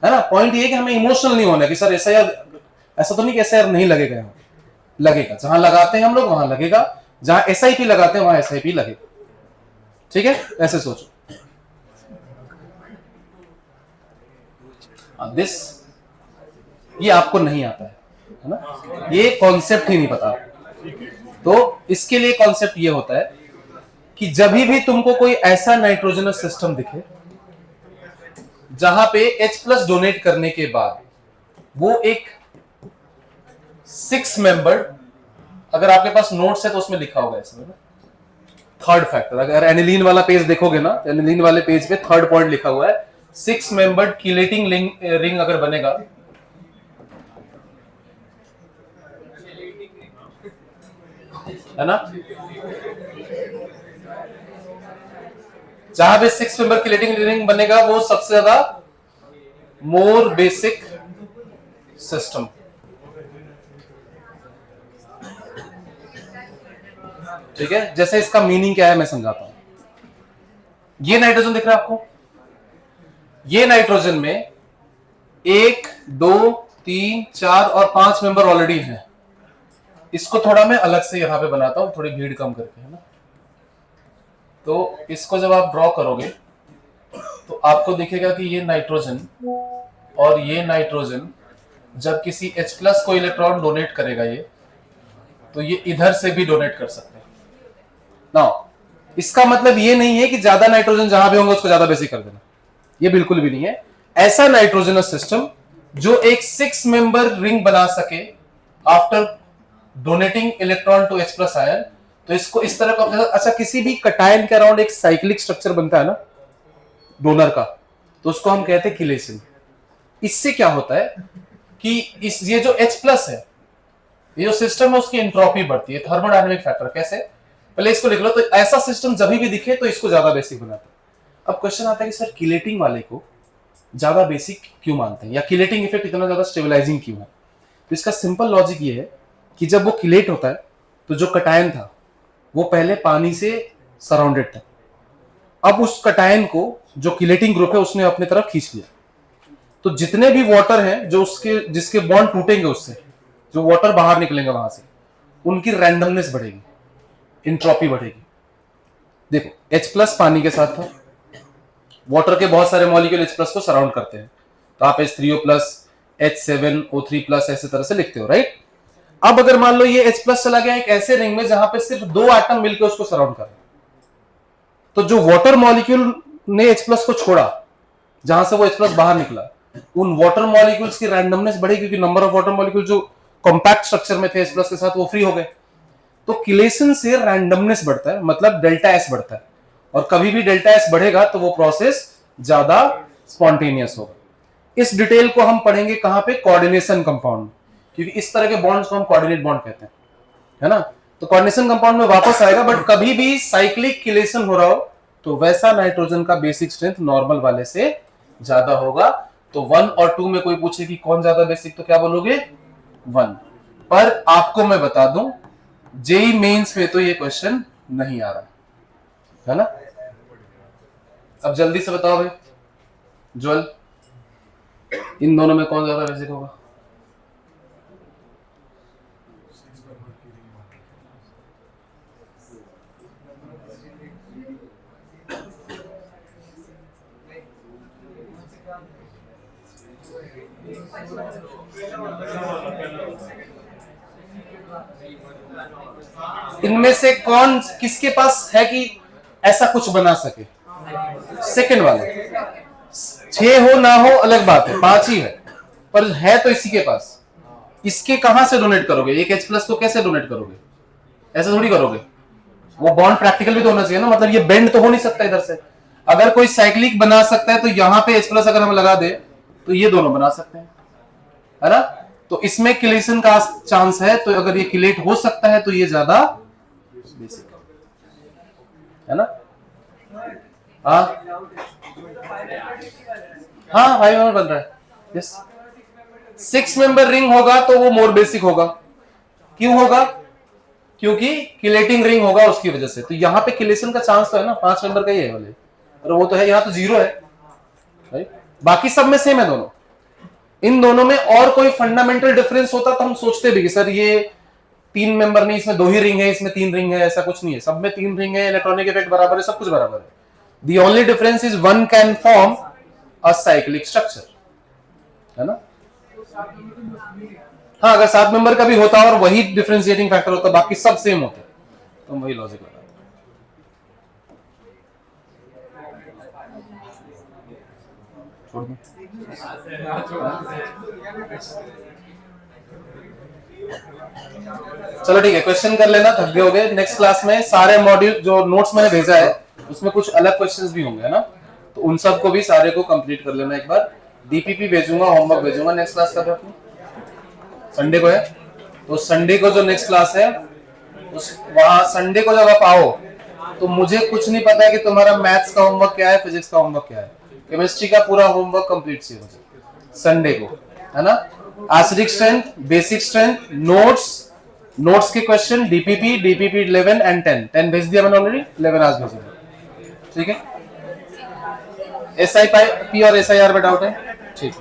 है ना। पॉइंट ये कि हमें इमोशनल नहीं होना कि सर SIR, ऐसा तो नहीं कि SIR नहीं लगेगा, लगेगा। जहां लगाते हैं हम लोग वहां लगेगा, जहां SIP लगाते हैं वहां SIP लगेगा। ठीक है, ऐसे सोचो। दिस ये आपको नहीं आता है ना, ये कॉन्सेप्ट ही नहीं पता। तो इसके लिए कॉन्सेप्ट ये होता है कि जब भी तुमको कोई ऐसा नाइट्रोजनस सिस्टम दिखे जहां पे H+ डोनेट करने के बाद वो एक 6 मेंबर, अगर आपके पास नोट्स है तो उसमें लिखा होगा इसमें थर्ड फैक्टर, अगर एनिलीन वाला पेज देखोगे ना, एनिलीन वाले पेज पे थर्ड पॉइंट लिखा हुआ है 6 मेंबर्ड कीलेटिंग रिंग अगर बनेगा, है ना, जहां पे 6 मेंबर कीलेटिंग रिंग बनेगा वो सबसे ज्यादा मोर बेसिक सिस्टम। ठीक है, जैसे इसका मीनिंग क्या है मैं समझाता हूं। ये नाइट्रोजन दिख रहा है आपको, ये नाइट्रोजन में 1 2 3 4 और 5 मेंबर ऑलरेडी हैं। इसको थोड़ा मैं अलग से यहां पे बनाता हूं, थोड़ी भीड़ कम करके, है ना। तो इसको जब आप ड्रॉ करोगे तो आपको दिखेगा कि ये नाइट्रोजन और ये नाइट्रोजन जब किसी H+ को इलेक्ट्रॉन डोनेट करेगा ये, तो ये इधर से भी डोनेट कर सकते हैं ना। इसका मतलब ये नहीं है कि ज्यादा नाइट्रोजन जहां भी होंगे उसको ज्यादा बेसिक कर देना, ये बिल्कुल भी नहीं है। ऐसा नाइट्रोजनस सिस्टम जो एक 6 मेंबर रिंग बना सके after donating electron to H plus ion, तो इसको इस तरह का, अच्छा किसी भी कटायन के अराउंड एक साइक्लिक स्ट्रक्चर बनता है ना डोनर का, तो उसको हम कहते हैं किलेसिन। इससे क्या होता है कि ये जो H प्लस है, ये जो सिस्टम है उसकी एंट्रोपी बढ़ती है, थर्मोडायनेमिक फैक्टर। कैसे, पहले इसको लिख लो। तो ऐसा सिस्टम जब भी दिखे तो इसको ज्यादा बेसिक बनाता है। अब क्वेश्चन आता है कि सर किलेटिंग वाले को ज्यादा बेसिक क्यों मानते हैं, या किलेटिंग इफेक्ट इतना ज्यादा स्टेबलाइजिंग क्यों है? तो इसका सिंपल लॉजिक ये है कि जब वो किलेट होता है तो जो कटायन था वो पहले पानी से सराउंडेड था। अब उस कटायन को जो किलेटिंग ग्रुप है उसने अपने तरफ खींच लिया, तो जितने भी वाटर हैं जो उसके जिसके बॉन्ड टूटेंगे, उससे जो वाटर बाहर निकलेंगे वहां से, उनकी रैंडमनेस बढ़ेगी, इंट्रोपी बढ़ेगी। देखो H प्लस पानी के साथ था, वाटर के बहुत सारे मॉलिक्यूल H प्लस को सराउंड करते हैं, तो आप H3O प्लस H7O3 प्लस ऐसे तरह से लिखते हो, राइट। अब अगर मान लो ये H प्लस चला गया एक ऐसे रिंग में जहां पे सिर्फ 2 एटम मिलकर उसको सराउंड कर रहे हैं, तो जो वाटर मॉलिक्यूल ने H प्लस को छोड़ा, जहां से वो H प्लस बाहर निकला, उन वाटर मॉलिक्यूल्स की रैंडमनेस बढ़ेगी, क्योंकि नंबर ऑफ वाटर मॉलिक्यूल जो कॉम्पैक्ट स्ट्रक्चर में थे H प्लस के साथ वो फ्री हो गए। तो किलेशन से रैंडमनेस बढ़ता है, मतलब डेल्टा एस बढ़ता है, और कभी भी डेल्टा एस बढ़ेगा तो वो प्रोसेस ज्यादा स्पॉन्टेनियस होगा। इस डिटेल को हम पढ़ेंगे कहां पे, कोऑर्डिनेशन कंपाउंड, क्योंकि इस तरह के बॉन्ड्स को हम कोऑर्डिनेट बॉन्ड कहते हैं, है ना। तो कोऑर्डिनेशन कंपाउंड में वापस आएगा, बट कभी भी साइक्लिक किलेशन हो रहा हो तो वैसा नाइट्रोजन का बेसिक स्ट्रेंथ नॉर्मल वाले से ज्यादा होगा। तो 1 और 2 में कोई पूछे कि कौन ज्यादा बेसिक, तो क्या बोलोगे 1। पर आपको मैं बता दूं जेई मेंस में तो ये क्वेश्चन नहीं आ रहा है ना। अब जल्दी से बताओ भाई ज्वल, इन दोनों में कौन ज्यादा बेसिक होगा? इनमें से कौन किसके पास है कि ऐसा कुछ बना सके? सेकंड वाले। 6 हो ना हो अलग बात है, 5 ही है, पर है तो इसी के पास। इसके कहां से डोनेट करोगे? एक H प्लस को कैसे डोनेट करोगे? ऐसे थोड़ी करोगे, वो बॉन्ड प्रैक्टिकल भी तो होना चाहिए ना, मतलब ये बेंड तो हो नहीं सकता इधर से। अगर कोई साइक्लिक बना सकता है तो यहां पे H प्लस अगर हम लगा दे तो ये दोनों बना सकते हैं, है ना। तो इसमें किलेशन का चांस है, तो अगर ये किलेट हो सकता है तो ये ज्यादा बेसिक है ना। हाँ हाँ 5 मेंबर बन रहा है, यस। 6 मेंबर रिंग होगा तो वो मोर बेसिक होगा। क्यों होगा? क्योंकि किलेटिंग रिंग होगा उसकी वजह से। तो यहाँ पे किलेशन का चांस तो है ना, 5 मेंबर का ही है वाले, और वो तो है, यहाँ तो 0 है, राइट। बाकी सब में सेम है दोनों। इन दोनों में और कोई फंडामेंटल डिफरेंस होता तो हम सोचते भी कि सर ये 3 मेंबर नहीं, इसमें 2 ही रिंग है, इसमें 3 रिंग है, ऐसा कुछ नहीं है। सब में 3 रिंग है, इलेक्ट्रॉनिक इफेक्ट बराबर है, सब कुछ बराबर है। The only difference is one can form a cyclic structure, है ना। हाँ, अगर 7 मेंबर का भी होता और वही डिफरेंशिएटिंग फैक्टर होता, बाकी सब सेम होते, तो वही लॉजिक लगा। छोड़ दो। चलो ठीक है, क्वेश्चन कर लेना, थक गए होगे। नेक्स्ट क्लास में सारे मॉड्यूल जो नोट्स मैंने भेजा है उसमें कुछ अलग क्वेश्चंस भी होंगे, है ना, तो उन सब को भी सारे को कंप्लीट कर लेना एक बार। डीपीपी भेजूंगा, होमवर्क भेजूंगा। नेक्स्ट क्लास कब है अपनी? संडे को है, तो संडे को जो नेक्स्ट क्लास है उस वहां संडे को जब आप आओ तो मुझे कुछ नहीं पता है कि तुम्हारा मैथ्स का होमवर्क क्या है, फिजिक्स का होमवर्क क्या है, केमिस्ट्री का पूरा होमवर्क कंप्लीट चाहिए मुझे संडे को, है ना। Acidic strength, basic strength, notes के क्वेश्चन, डीपीपी 11 एंड 10 भेज दिया मैंने ऑलरेडी, 11 आज भेजूंगा, ठीक है। SIP और SIR में डाउट है? ठीक है।